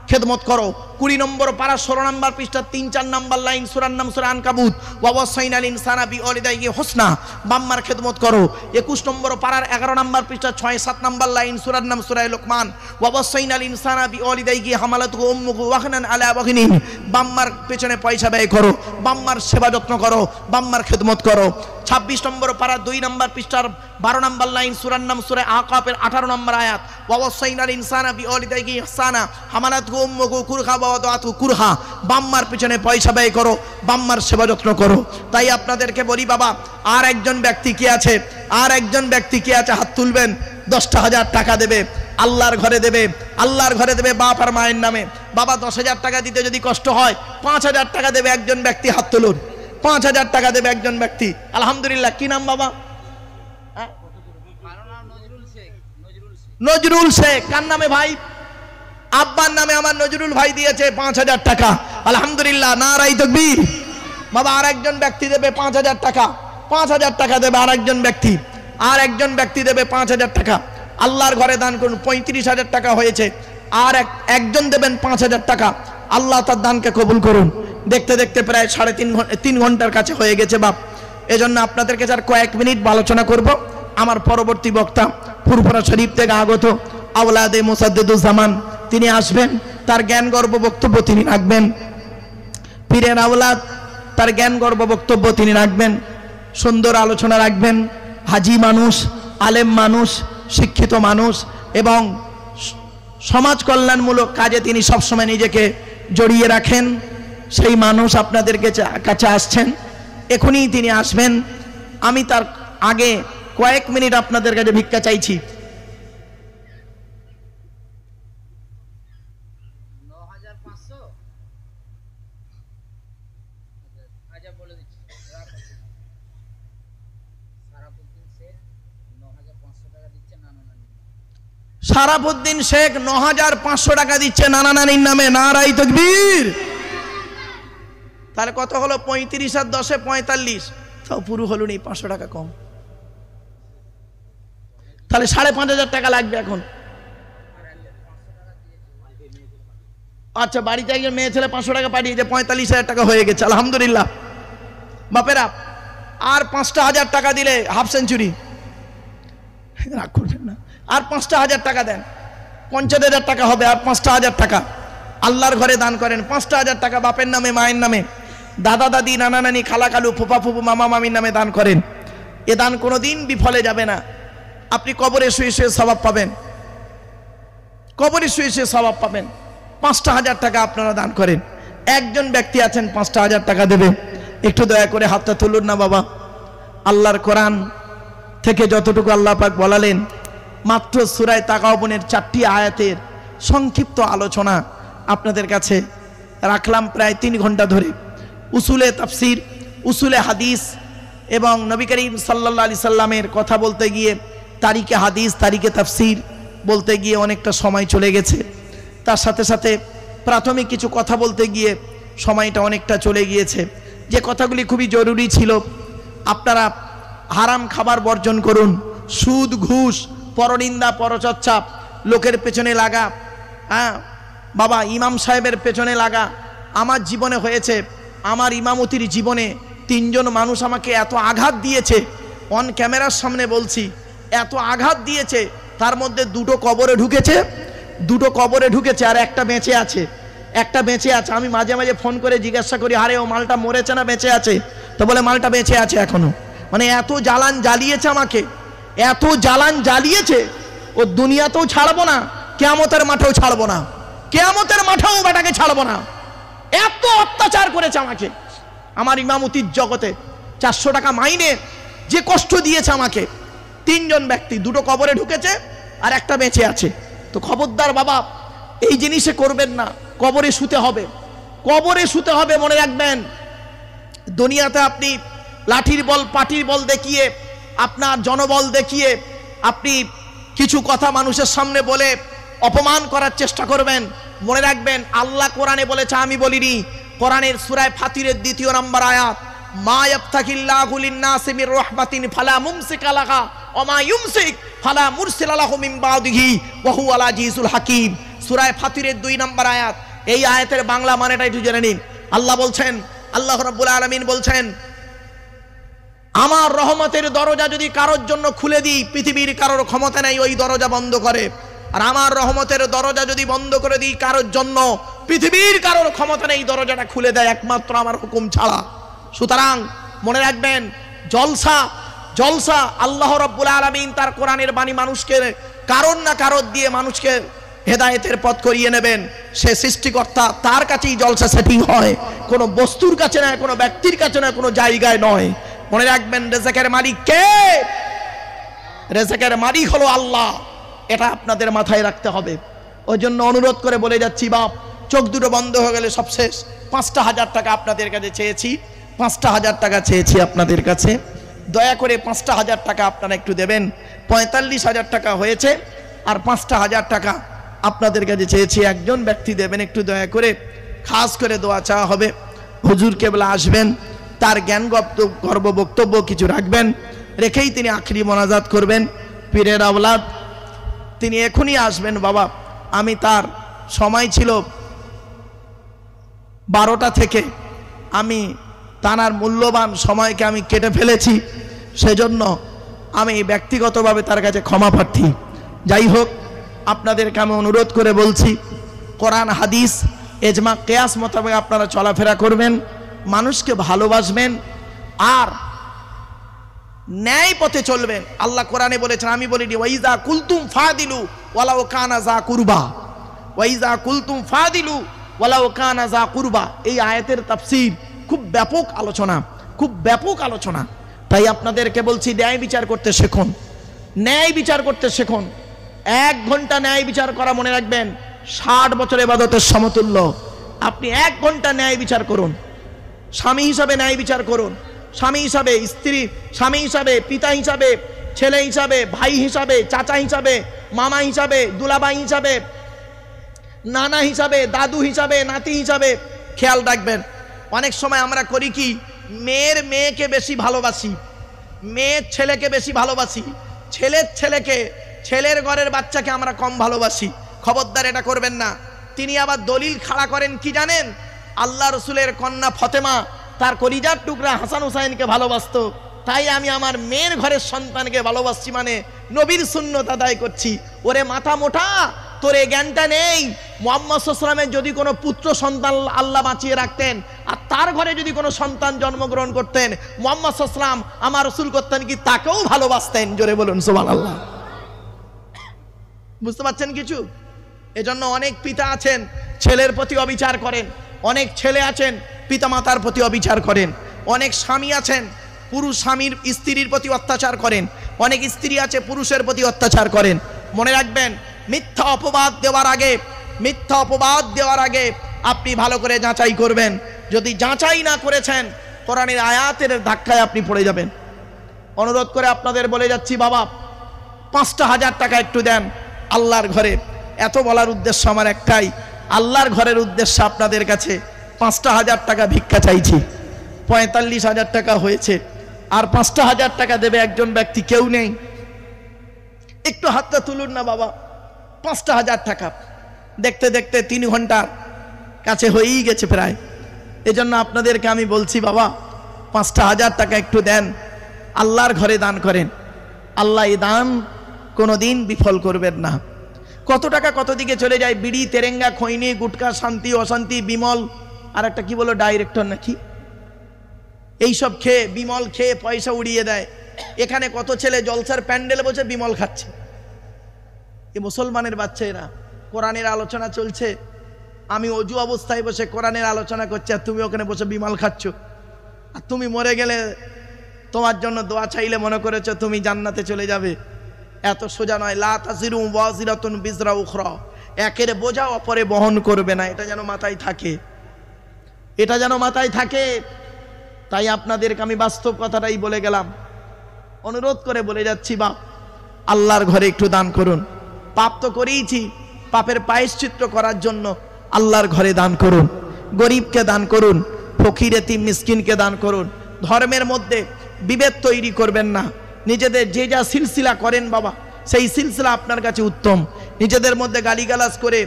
খেদমত করো। 20 নম্বর পারা 16 নম্বর পৃষ্ঠা 3-4 নম্বর লাইন, সূরার নাম সূরা আনকাবুত। ওয়া ওয়াসাইনাল ইনসানা বিওয়ালিদাইহি হুসনা। বাম্মার খেদমত করো। 21 নম্বর পারার 11 নম্বর পৃষ্ঠা 6-7 নম্বর লাইন, সূরার নাম সূরা লোকমান। ওয়া ওয়াসাইনাল ইনসানা বিওয়ালিদাইহি হামালাতুহু উম্মুহু ওয়াহনান আলা ওয়াহনিন। বাম্মার পেছনে পয়সা ব্যয় করো, বাম্মার সেবা যত্ন করো, বাম্মার খেদমত করো। 26 নম্বর পারা 2 নম্বর পৃষ্ঠার 12 নম্বর লাইন, সূরার নাম সূরা আকাফের 18 নম্বর আয়াত। ওয়া ওয়াসাইনাল ইনসানা বিওয়ালিদাইহি ইহসানা হামালাতুহু উম্মুহু কুরহা ওয়া ওয়াদাতুহু কুরহা। বাম্মার পিছনে পয়সা ব্যয় করো, বাম্মার সেবা যত্ন করো। তাই আপনাদেরকে বলি বাবা, আর একজন ব্যক্তি কি আছে? আর একজন ব্যক্তি কি আছে? হাত তুলবেন। 10,000 টাকা দেবে, আল্লাহর ঘরে দেবে, আল্লাহর ঘরে দেবে বাপ আর মায়ের নামে। বাবা 10,000 টাকা দিতে যদি কষ্ট হয়, 5,000 টাকা দেবে একজন ব্যক্তি। হাত তুলুন। 5,000 টাকা দেবে একজন ব্যক্তি। আলহামদুলিল্লাহ। কি নাম বাবা? নজরুল শেখ। কার নামে ভাই? আব্বার নামে আমার নজরুল ভাই দিয়েছে 5,000 টাকা। আলহামদুলিল্লাহ, নারায়ে তাকবীর। বাবা আর একজন ব্যক্তি দেবে 5,000 টাকা। 5,000 টাকা দেবে আর একজন ব্যক্তি। আর একজন ব্যক্তি দেবে 5,000 টাকা। আল্লাহর ঘরে দান করুন। 35,000 টাকা হয়েছে। আর একজন দেবেন 5,000 টাকা। আল্লাহ তার দানকে কবুল করুন। দেখতে দেখতে প্রায় 3.5 ঘন্টার কাছে হয়ে গেছে বাপ। এজন্য আপনাদেরকে আর কয়েক মিনিট আলোচনা করব। আমার পরবর্তী বক্তা ফুরফুরা শরীফ থেকে আগত আওলাদে মুসাদ্দিদুজ্জামান, তিনি আসবেন। তার জ্ঞান গর্ব বক্তব্য তিনি রাখবেন। পীরের আওলাদ, তার জ্ঞান গর্ব বক্তব্য তিনি রাখবেন। সুন্দর আলোচনা রাখবেন। হাজি মানুষ, আলেম মানুষ, শিক্ষিত মানুষ এবং সমাজ কল্যাণমূলক কাজে তিনি সবসময় নিজেকে জড়িয়ে রাখেন। সেই মানুষ আপনাদের কাছে আসছেন। এখনই তিনি আসবেন। আমি তার আগে কয়েক মিনিট আপনাদের কাছে ভিক্ষা চাইছি। শারাফুদ্দিন শেখ 9,500 টাকা দিচ্ছে নানা নানির নামে। নারায়ে তাকবীর। তাহলে কত হলো? 35 আর 10 45। তাও পুরো হলো নি, 500 টাকা কম। তাহলে 5,500 টাকা লাগবে এখন। আচ্ছা, বাড়িতে একজন মেয়ে ছেলে 500 টাকা পাঠিয়েছে, 45,000 টাকা হয়ে গেছে। আলহামদুলিল্লাহ। বাপেরা আর 5,000 টাকা দিলে হাফ সেঞ্চুরি। রাগ করবেন না। আর 5,000 টাকা দেন, 50,000 টাকা হবে। আর 5,000 টাকা আল্লাহর ঘরে দান করেন। 5,000 টাকা বাপের নামে, মায়ের নামে, দাদা দাদি, নানা নানি, খালা খালু, ফুফা ফুফু, মামা মামির নামে দান করেন। এ দান কোনোদিন বিফলে যাবে না। আপনি কবরে শুয়ে শুয়ে সওয়াব পাবেন। কবরে শুয়ে শুয়ে সওয়াব পাবেন। 5,000 টাকা আপনারা দান করেন। একজন ব্যক্তি আছেন 5,000 টাকা দেবে। একটু দয়া করে হাতটা তুলুন না বাবা। আল্লাহর কোরআন থেকে যতটুকু আল্লাহ পাক বলালেন, মাত্র সূরা তাগাবুনের 4টি আয়াতের সংক্ষিপ্ত আলোচনা আপনাদের কাছে রাখলাম প্রায় 3 ঘন্টা ধরে। উসুলে তাফসির, উসুলে হাদিস এবং নবী করিম সাল্লাল্লাহু আলাইহি সাল্লামের কথা বলতে গিয়ে তারিখে হাদিস, তারিখে তাফসির বলতে গিয়ে অনেকটা সময় চলে গেছে। তার সাথে সাথে প্রাথমিক কিছু কথা বলতে গিয়ে সময়টা অনেকটা চলে গিয়েছে। যে কথাগুলি খুবই জরুরি ছিল, আপনারা হারাম খাবার বর্জন করুন, সুদ, ঘুষ, পরনিন্দা, পরচর্চা, লোকের পেছনে লাগা, বাবা ইমাম সাহেবের পেছনে লাগা। আমার জীবনে হয়েছে, আমার ইমামতির জীবনে 3 জন মানুষ আমাকে এত আঘাত দিয়েছে, অন ক্যামেরার সামনে বলছি, এত আঘাত দিয়েছে, তার মধ্যে 2টো কবরে ঢুকেছে, 2টো কবরে ঢুকেছে আর একটা বেঁচে আছে, একটা বেঁচে আছে। আমি মাঝে মাঝে ফোন করে জিজ্ঞাসা করি, আরে ও মালটা মরেছে না বেঁচে আছে? তো বলে মালটা বেঁচে আছে এখনো। মানে এত জ্বালান জ্বালিয়েছে আমাকে, এত জ্বালান জ্বালিয়েছে, ও দুনিয়াতেও ছাড়বো না, কিয়ামতের মাঠেও ছাড়বো না, কিয়ামতের মাঠেও বেটাকে ছাড়বো না। এত অত্যাচার করেছে আমাকে আমার ইমামতির জগতে। 400 টাকা মাইনে যে কষ্ট দিয়েছে আমাকে। 3 জন ব্যক্তি, 2টো কবরে ঢুকেছে আর একটা বেঁচে আছে। তো খবরদার বাবা, এই জিনিসে করবেন না। কবরে শুতে হবে, কবরে শুতে হবে। মনে রাখবেন, দুনিয়াতে আপনি লাঠির বল, পাটির বল দেখিয়ে, আপনার জনবল দেখিয়ে আপনি কিছু কথা মানুষের সামনে বলে অপমান করার চেষ্টা করবেন। মনে রাখবেন, আল্লাহ কোরআনে বলেছে, আমি বলিনি। কোরআনের সূরা ফাতিরের 2 নম্বর আয়াত, মা ইয়াফতাকিল্লাহু লিন-নাসি মির রাহমাতিন ফালা মুমসিকা লাহা ওয়া মা ইউমসিক ফালা মুরসিলা লাহু মিন বাদিহি ওয়া হুয়াল আজিজুল হাকীম। সূরা ফাতিরের 2 নম্বর আয়াত। এই আয়াতের বাংলা মানেটা একটু জেনে নিন। আল্লাহ বলছেন, আল্লাহ রাব্বুল আলামিন বলছেন, আমার রহমতের দরজা যদি কারোর জন্য খুলে দিই, পৃথিবীর কারোর ক্ষমতা নেই ওই দরজা বন্ধ করে। আর আমার রহমতের দরজা যদি বন্ধ করে দিই কারোর জন্য, পৃথিবীর কারোর ক্ষমতা নেই দরজাটা খুলে দেয় একমাত্র আমার হুকুম ছাড়া। সুতরাং মনে রাখবেন, জলসা জলসা আল্লাহ রাব্বুল আলামিন তার কোরআনের বাণী মানুষকে কারণ না কারণ দিয়ে মানুষকে হেদায়েতের পথ করিয়ে নেবেন। সে সৃষ্টিকর্তা, তার কাছেই জলসা সেটিং হয়, কোনো বস্তুর কাছে নয়, কোনো ব্যক্তির কাছে নয়, কোনো জায়গায় নয়। মনে রাখবেন, রেজেকের মালিক কে? রেজেকের মালিক হলো আল্লাহ। এটা আপনাদের মাথায় রাখতে হবে। ওই জন্য অনুরোধ করে বলে যাচ্ছি, বাপ চোখ দুটো বন্ধ হয়ে গেলে সব শেষ। 5,000 টাকা আপনাদের কাছে চেয়েছি, 5,000 টাকা চেয়েছি আপনাদের কাছে। দয়া করে 5,000 টাকা আপনারা একটু দেবেন। 45,000 টাকা হয়েছে, আর 5,000 টাকা আপনাদের কাছে চেয়েছি। একজন ব্যক্তি দেবেন, একটু দয়া করে। খাস করে দোয়া চাওয়া হবে। হুজুর কেবলা আসবেন, তার জ্ঞান গর্ব বক্তব্য কিছু রাখবেন, রেখেই তিনি আখরি মোনাজাত করবেন। পীরের আওলাদ, তিনি এখনই আসবেন। বাবা, আমি তার সময় ছিল 12টা থেকে, আমি তার মূল্যবান সময়কে আমি কেটে ফেলেছি। সেজন্য আমি ব্যক্তিগতভাবে তার কাছে ক্ষমা প্রার্থী। যাই হোক, আপনাদেরকে আমি অনুরোধ করে বলছি, কোরআন, হাদিস, এজমা, কিয়াস মোতাবেক আপনারা চলাফেরা করবেন, মানুষকে ভালোবাসবেন আর ন্যায় পথে চলবেন। আল্লাহ কোরআনে বলেছেন, আমি বলিনি, ওয়াইজা কুলতুম ফাদিলু ওয়ালাউ কানা যা কুরবা, ওয়াইজা কুলতুম ফাদিলু ওয়ালাউ কানা যা কুরবা। এই আয়াতের তাফসীর খুব ব্যাপক আলোচনা, খুব ব্যাপক আলোচনা। তাই আপনাদেরকে বলছি, ন্যায় বিচার করতে শিখুন, ন্যায় বিচার করতে শিখুন। 1 ঘন্টা ন্যায় বিচার করা, মনে রাখবেন, 60 বছর ইবাদতের সমতুল্য। আপনি 1 ঘন্টা ন্যায় বিচার করুন। স্বামী হিসাবে ন্যায় বিচার করুন, স্বামী হিসাবে, স্ত্রী, স্বামী হিসাবে, পিতা হিসাবে, ছেলে হিসাবে, ভাই হিসাবে, চাচা হিসাবে, মামা হিসাবে, দুলাভাই হিসাবে, নানা হিসাবে, দাদু হিসাবে, নাতি হিসাবে। খেয়াল রাখবেন, অনেক সময় আমরা করি কি, মেয়ের মেয়েকে বেশি ভালোবাসি, মেয়ের ছেলেকে বেশি ভালোবাসি, ছেলের ছেলেকে, ছেলের ঘরের বাচ্চাকে আমরা কম ভালোবাসি। খবরদার, এটা করবেন না। তিনি আবার দলিল খাড়া করেন কি জানেন? আল্লাহ রসুলের কন্যা ফতেমা তার কলিজার টুকরা হাসান হুসাইনকে ভালোবাসতো, তাই আমি আমার মেয়ের ঘরের সন্তানকে ভালোবাসছি, মানে নবীর সুন্নত আদায় করছি। ওরে মাথা মোটা, তোর এই জ্ঞানটা নেই। মুহাম্মদ সাল্লাল্লাহু আলাইহি ওয়াসাল্লামের যদি কোনো পুত্র সন্তান আল্লাহ বাঁচিয়ে রাখতেন, আর তার ঘরে যদি কোনো সন্তান জন্মগ্রহণ করতেন, মুহাম্মদ সাল্লাল্লাহু আলাইহি ওয়াসাল্লাম আমার রসুল করতেন কি? তাকেও ভালোবাসতেন। জোরে বলুন সুবহানাল্লাহ। বুঝতে পারছেন কিছু? এজন্য অনেক পিতা আছেন ছেলের প্রতি অবিচার করেন, অনেক ছেলে আছেন পিতামাতার প্রতি অবিচার করেন, অনেক স্বামী আছেন পুরুষ স্বামীর স্ত্রীর প্রতি অত্যাচার করেন, অনেক স্ত্রী আছে পুরুষের প্রতি অত্যাচার করেন। মনে রাখবেন, মিথ্যা অপবাদ দেওয়ার আগে, মিথ্যা অপবাদ দেওয়ার আগে আপনি ভালো করে যাচাই করবেন। যদি যাচাই না করেছেন কোরআনের আয়াতের ধাক্কায় আপনি পড়ে যাবেন। অনুরোধ করে আপনাদের বলে যাচ্ছি, বাবা 5,000 টাকা একটু দেন আল্লাহর ঘরে। এত বলার উদ্দেশ্য আমার একটাই, আল্লাহর ঘরের উদ্দেশ্য আপনাদের কাছে 5,000 টাকা ভিক্ষা চাইছি। 45,000 টাকা হয়েছে, আর 5,000 টাকা দেবে একজন ব্যক্তি কেউ নেই। একটু হাতটা তুলুন না বাবা। 5,000 টাকা দেখতে দেখতে 3 ঘন্টার কাছে হয়েই গেছে প্রায়। এজন্য আপনাদেরকে আমি বলছি, বাবা 5,000 টাকা একটু দেন, আল্লাহর ঘরে দান করেন। আল্লাহ এই দান কোনোদিন বিফল করবেন না। কত টাকা কত দিকে চলে যায়, বিড়ি, তেরেঙ্গা, খৈনি, গুটকা, শান্তি, অশান্তি, বিমল, আর একটা কি বলো ডাইরেক্টর নাকি, এইসব খেয়ে, বিমল খেয়ে পয়সা উড়িয়ে দেয়। এখানে কত ছেলে জলসার প্যান্ডেলে বসে বিমল খাচ্ছে। এ মুসলমানের বাচ্চা, এরা কোরআনের আলোচনা চলছে, আমি অজু অবস্থায় বসে কোরআনের আলোচনা করছি, আর তুমি ওখানে বসে বিমল খাচ্ছ। আর তুমি মরে গেলে তোমার জন্য দোয়া চাইলে মনে করেছো তুমি জান্নাতে চলে যাবে। এত সোজা নয়। লা তাজিরু ওয়াজিরাতুন বিজরা উখরা, একের বোঝা অপরে বহন করবে না। এটা যেন মাথায় থাকে, এটা যেন মাথায় থাকে। তাই আপনাদেরকে আমি বাস্তব কথাটাই বলে গেলাম। অনুরোধ করে বলে যাচ্ছি, বা আল্লাহর ঘরে একটু দান করুন। পাপ তো করেইছি, পাপের প্রায়শ্চিত্ত করার জন্য আল্লাহর ঘরে দান করুন। গরিবকে দান করুন, ফকির এতিম মিসকিনকে দান করুন। ধর্মের মধ্যে বিভেদ তৈরি করবেন না। নিজেদের যে যা সিলসিলা করেন বাবা, সেই সিলসিলা আপনার কাছে উত্তম। নিজেদের মধ্যে গালিগালাজ করে,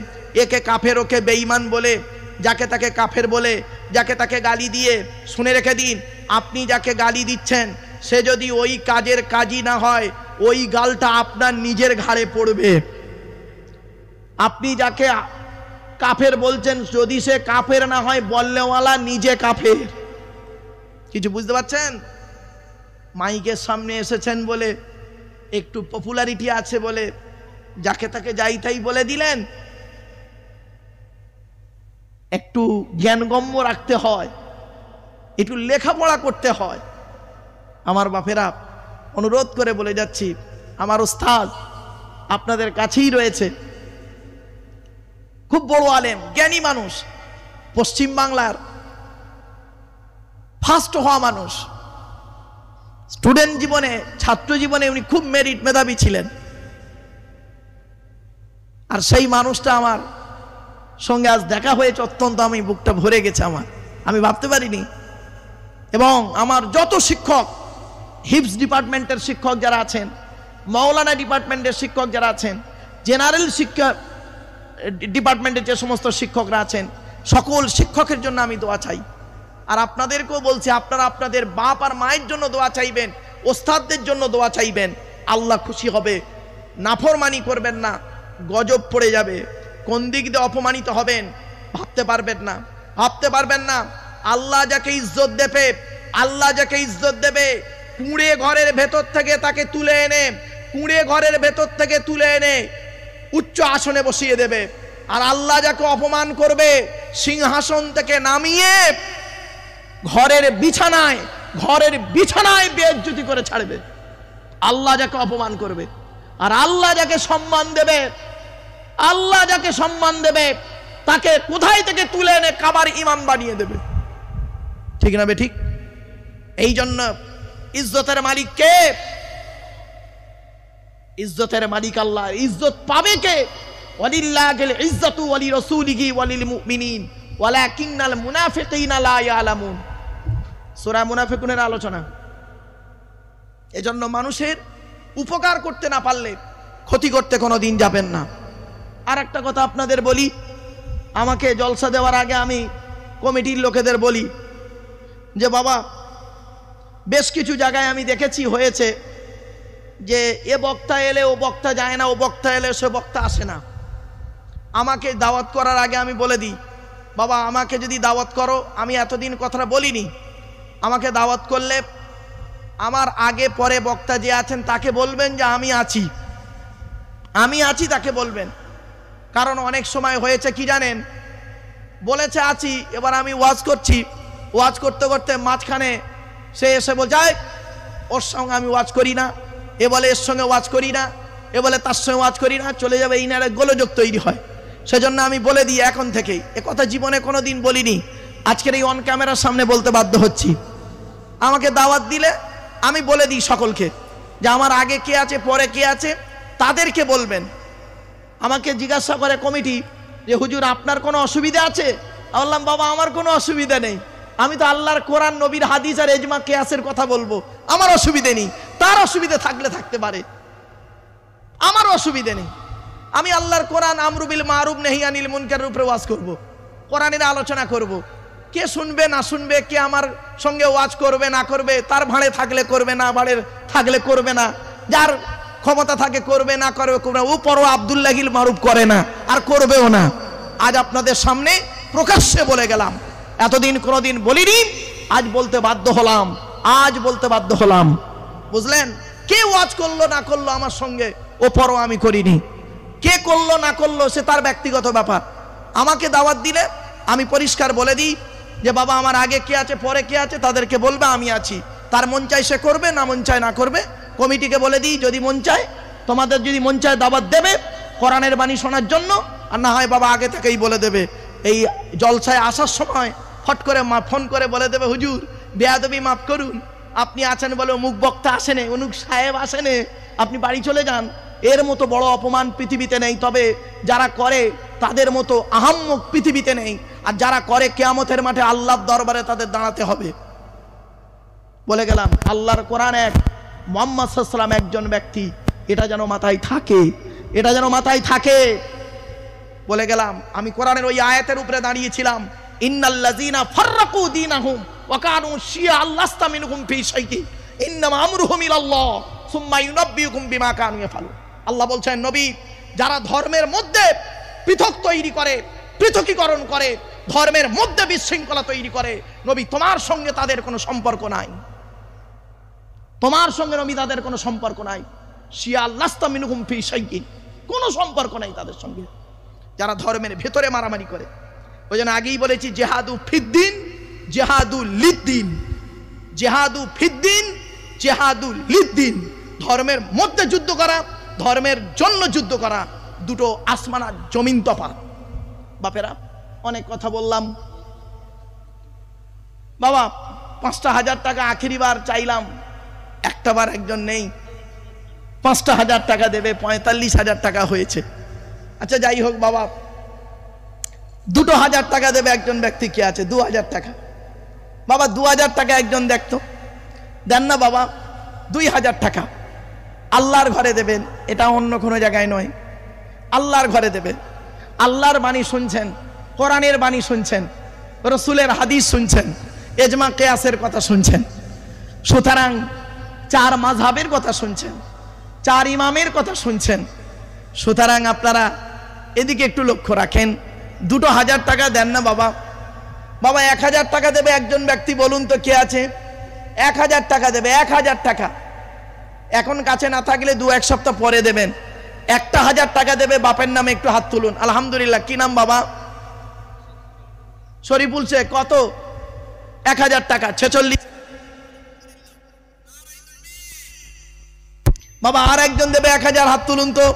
একে কাফের ওকে বেঈমান বলে, যাকে তাকে কাফের বলে, যাকে তাকে গালি দিয়ে, শুনে রেখে দিন, আপনি যাকে গালি দিচ্ছেন সে যদি ওই কাজের কাজই না হয়, ওই গালটা আপনার নিজের ঘাড়ে পড়বে। আপনি যাকে কাফের বলছেন, যদি সে কাফের না হয়, বললেওয়ালা নিজে কাফের। কিছু বুঝতে পারছেন? মাইকের সামনে এসেছেন বলে, একটু পপুলারিটি আছে বলে যাকে তাকে যাই তাই বলে দিলেন। একটু জ্ঞানগম্য রাখতে হয়, একটু লেখাপড়া করতে হয়। আমার বাপেরা, অনুরোধ করে বলে যাচ্ছি, আমার উস্তাদ আপনাদের কাছেই রয়েছে, খুব বড় আলেম, জ্ঞানী মানুষ, পশ্চিম বাংলার ফার্স্ট হওয়া মানুষ। স্টুডেন্ট জীবনে, ছাত্র জীবনে উনি খুব মেরিট মেধাবী ছিলেন। আর সেই মানুষটা আমার সঙ্গে আজ দেখা হয়েছে, অত্যন্ত আমি বুকটা ভরে গেছে আমার, আমি ভাবতে পারিনি। এবং আমার যত শিক্ষক, হিপস ডিপার্টমেন্টের শিক্ষক যারা আছেন, মাওলানা ডিপার্টমেন্টের শিক্ষক যারা আছেন, জেনারেল শিক্ষা ডিপার্টমেন্টের যে সমস্ত শিক্ষকরা আছেন, সকল শিক্ষকের জন্য আমি দোয়া চাই। আর আপনাদেরকেও বলছি, আপনারা আপনাদের বাপ আর মায়ের জন্য দোয়া চাইবেন, ওস্তাদদের জন্য দোয়া চাইবেন। আল্লাহ খুশি হবে। নাফরমানি করবেন না, গজব পড়ে যাবে। কোন দিক দিয়ে অপমানিত হবেন ভাবতে পারবেন না, ভাবতে পারবেন না। আল্লাহ যাকে ইজ্জত দেবে, আল্লাহ যাকে ইজ্জত দেবে, কুঁড়ে ঘরের ভেতর থেকে তাকে তুলে এনে, কুঁড়ে ঘরের ভেতর থেকে তুলে এনে উচ্চ আসনে বসিয়ে দেবে। আর আল্লাহ যাকে অপমান করবে, সিংহাসন থেকে নামিয়ে ঘরের বিছানায় বেইজ্জতি করে ছাড়বে। আল্লাহ যাকে অপমান করবে, আর আল্লাহ যাকে সম্মান দেবে, আল্লাহ যাকে সম্মান দেবে, তাকে কোথায় থেকে তুলে এনে কাবার ইমাম বানিয়ে দেবে। ঠিক না বে ঠিক? এই জন্য ইজ্জতের মালিক কে? ইজ্জতের মালিক আল্লাহ। ইজ্জত পাবে কে? ওয়ালিল্লাহিল ইজ্জাতু ওয়ালি রাসূলিহি ওয়ালিল মুমিনিন ওয়ালাকিন্নাল মুনাফিকিনা লা ইয়ালামুন। সূরা মুনাফিকুনের আলোচনা। এজন্য মানুষের উপকার করতে না পারলে ক্ষতি করতে কোনোদিন যাবেন না। আর একটা কথা আপনাদের বলি, আমাকে জলসা দেওয়ার আগে আমি কমিটির লোকেদের বলি যে বাবা, বেশ কিছু জায়গায় আমি দেখেছি হয়েছে যে এ বক্তা এলে ও বক্তা যায় না, ও বক্তা এলে সে বক্তা আসে না। আমাকে দাওয়াত করার আগে আমি বলে দিই, বাবা আমাকে যদি দাওয়াত করো, আমি এতদিন কথাটা বলিনি, আমাকে দাওয়াত করলে আমার আগে পরে বক্তা যে আছেন তাকে বলবেন যে আমি আছি তাকে বলবেন। কারণ অনেক সময় হয়েছে কি জানেন, বলেছে আছি, এবার আমি ওয়াজ করছি, ওয়াজ করতে করতে মাঝখানে সে এসে বোঝায় ওর সঙ্গে আমি ওয়াজ করি না, এ বলে এর সঙ্গে ওয়াজ করি না, এ বলে তার সঙ্গে ওয়াজ করি না, চলে যাবে, এই না গোলযোগ তৈরি হয়। সেজন্য আমি বলে দিই এখন থেকেই, এ কথা জীবনে কোনোদিন বলিনি, আজকের এই অন ক্যামেরার সামনে বলতে বাধ্য হচ্ছি। আমাকে দাওয়াত দিলে আমি বলে দিই সকলকে যে আমার আগে কে আছে পরে কে আছে তাদেরকে বলবেন। আমাকে জিজ্ঞাসা করে কমিটি যে হুজুর আপনার কোনো অসুবিধা আছে? বললাম বাবা আমার কোনো অসুবিধা নেই, আমি তো আল্লাহর কোরআন নবীর হাদিস আর ইজমা কিয়াসের কথা বলবো, আমার অসুবিধে নেই। তার অসুবিধা থাকলে থাকতে পারে, আমার অসুবিধে নেই। আমি আল্লাহর কোরআন আমরু বিল মারুফ নাহি আনিল মুনকারের উপরে ওয়াজ করব, কোরআনের আলোচনা করব। কে শুনবে না শুনবে, কে আমার সঙ্গে ওয়াজ করবে না করবে, তার ভাড়ে থাকলে করবে, না ভাড়ে থাকলে করবে না, যার ক্ষমতা থাকে করবে না করবে করবে। ও পরও আব্দুল্লাহিল মারুফ করে না আর করবেও না। আজ আপনাদের সামনে প্রকাশ্যে বলে গেলাম, এতদিন কোনোদিন বলিনি, আজ বলতে বাধ্য হলাম, আজ বলতে বাধ্য হলাম। বুঝলেন? কে ওয়াজ করলো না করলো আমার সঙ্গে ও পরও আমি করিনি, কে করলো না করলো সে তার ব্যক্তিগত ব্যাপার। আমাকে দাওয়াত দিলে আমি পরিষ্কার বলে দিই যে বাবা আমার আগে কে আছে পরে কে আছে তাদেরকে বলবে আমি আছি, তার মন চায় সে করবে, না মন চায় না করবে। কমিটিকে বলে দিই যদি মন চায়, তোমাদের যদি মন চায় দাওয়াত দেবে কোরআনের বাণী শোনার জন্য, আর না হয় বাবা আগে থেকেই বলে দেবে, এই জলসায় আসার সময় ফট করে ফোন করে বলে দেবে হুজুর বেয়াদবি মাফ করুন, আপনি আছেন বলে অমুক বক্তা আসেনে, অমুক সাহেব আসেনে, আপনি বাড়ি চলে যান। এর মতো বড় অপমান পৃথিবীতে নেই, তবে যারা করে তাদের মতো আহাম্মক পৃথিবীতে নেই। আর যারা করে কিয়ামতের মাঠে আল্লাহর দরবারে তাদের দাঁড়াতে হবে। বলে গেলাম আল্লাহর কোরআন এক, মুহাম্মদ সাল্লাল্লাহু আলাইহি ওয়াসাল্লাম একজন ব্যক্তি, এটা যেন মাথায় থাকে, এটা যেন মাথায় থাকে। বলে গেলাম আমি কোরআনের ওই আয়াতের উপরে দাঁড়িয়েছিলাম, ইন্নাল্লাযীনা ফাররাকু দীনাহুম ওয়া কানু শিয়া লাস্তা মিনহুম ফি শাইইন ইন্নামা আমরুহুম ইলাল্লাহ সুম্মা ইউনাব্বিউকুম বিমা কানু ইয়াফালুন। আল্লাহ বলছেন নবী যারা ধর্মের মধ্যে পৃথক তৈরি করে, পৃথকীকরণ করে, ধর্মের মধ্যে বিশৃঙ্খলা তৈরি করে, নবী তোমার সঙ্গে তাদের কোনো সম্পর্ক নাই, তোমার সঙ্গে নবী তাদের কোনো সম্পর্ক নাই। শিয়া লাস্তা মিনহুম ফি শাইইন, কোনো সম্পর্ক নাই তাদের সঙ্গে যারা ধর্মের ভেতরে মারামারি করে। ওই জন্য আগেই বলেছি জিহাদু ফিদ্দিন জিহাদু লিদ্দিন, জিহাদু ফিদ্দিন জিহাদু লিদ্দিন, ধর্মের মধ্যে যুদ্ধ করা, ধর্মের জন্য যুদ্ধ করা, দুটো আসমান আর জমিন তফাৎ। বাপেরা অনেক কথা বললাম। বাবা ৫,০০০ টাকা আখেরিবার চাইলাম, একটা বার একজন নেই, ৫,০০০ টাকা দেবে, ৪৫,০০০ টাকা হয়েছে। আচ্ছা যাই হোক বাবা, ২,০০০ টাকা দেবে একজন ব্যক্তি, কে আছে ২,০০০ টাকা। বাবা ২,০০০ টাকা একজন দেখতো, দেন না বাবা ২,০০০ টাকা আল্লাহর ঘরে দেবেন, এটা অন্য কোনো জায়গায় নয়, আল্লাহর ঘরে দেবেন। আল্লাহর বাণী শুনছেন, কোরআনের বাণী শুনছেন, রসুলের হাদিস শুনছেন, ইজমা কিয়াসের কথা শুনছেন, সুতরাং 4 মাযহাবের কথা শুনছেন, 4 ইমামের কথা শুনছেন। সুতরাং আপনারা এদিকে একটু লক্ষ্য রাখেন। ২,০০০ টাকা দেন না বাবা। বাবা ১,০০০ টাকা দেবে একজন ব্যক্তি, বলুন তো কে আছে? ১,০০০ টাকা দেবে, ১,০০০ টাকা। এখন কাছে না থাকলে ২-১ সপ্তাহ পরে দেবেন। ১,০০০ টাকা দেবে বাপের নামে, একটু হাত তুলুন। আলহামদুলিল্লাহ। কি নাম বাবা? শরীফুল শেখ। কত? ১,০০০ টাকা। ৪৬। বাবা আর একজন দেবে ১,০০০, হাত তুলুন তো।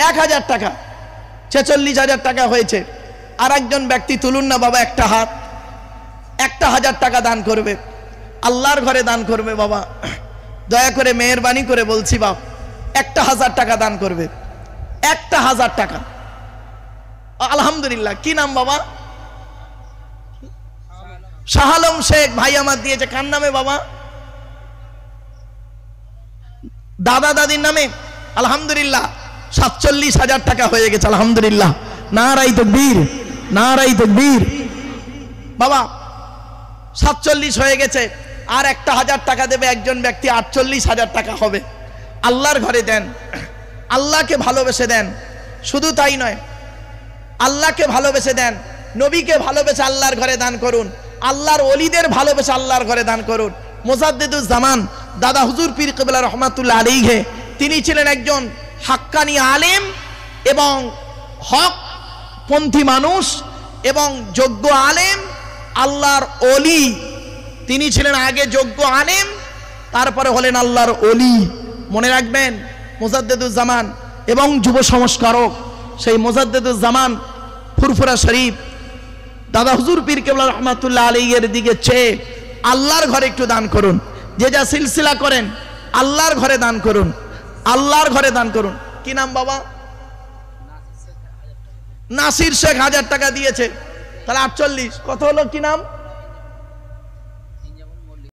১,০০০ টাকা, ৪৬,০০০ টাকা হয়েছে। আর একজন ব্যক্তি তুলুন না বাবা একটা হাত। ১,০০০ টাকা দান করবে, আল্লাহর ঘরে দান করবে। বাবা দয়া করে মেহেরবানি করে বলছি বাপ, ১,০০০ টাকা দান করবে, ১,০০০ টাকা। আলহামদুলিল্লাহ। কি নাম বাবা? শাহ আলম শেখ ভাই আমার দিয়েছে। কার নামে বাবা? দাদা দাদির নামে। আলহামদুলিল্লাহ ৪৭,০০০ টাকা হয়ে গেছে। আলহামদুলিল্লাহ। নারাই তাকবীর, নারাই তাকবীর। বাবা ৪৭ হয়ে গেছে। আর ১,০০০ টাকা দেবে একজন ব্যক্তি, ৪৮,০০০ টাকা হবে। আল্লাহর ঘরে দেন, আল্লাহকে ভালোবেসে দেন। শুধু তাই নয়, আল্লাহকে ভালোবেসে দেন, নবীকে ভালোবেসে আল্লাহর ঘরে দান করুন, আল্লাহর ওলিদের ভালোবেসে আল্লাহর ঘরে দান করুন। মুজাদ্দিদুজ জামান দাদা হুজুর পীর কিবলা রহমাতুল্লাহ আলাইহি, তিনি ছিলেন একজন হাক্কানি আলেম এবং হক পন্থী মানুষ এবং যোগ্য আলেম, আল্লাহর ওলি। তিনি ছিলেন আগে যোগ্য আলেম, তারপরে হলেন আল্লাহর ওলি। মনে রাখবেন মুজাদ্দিদুজ জামান এবং যুব সংস্কারক সেই মুজাদ্দিদুজ জামান ফুরফুরা শরীফ দাদা হুজুর পীর কেবলা রহমাতুল্লাহ আলাইহির দিকে চেয়ে আল্লাহর ঘরে একটু দান করুন। যে যা সিলসিলা করেন আল্লাহর ঘরে দান করুন, আল্লাহর ঘরে দান করুন। কি নাম বাবা? নাসির শেখ 1000 টাকা দিয়েছে, তাহলে 48। কত হলো? কি নাম?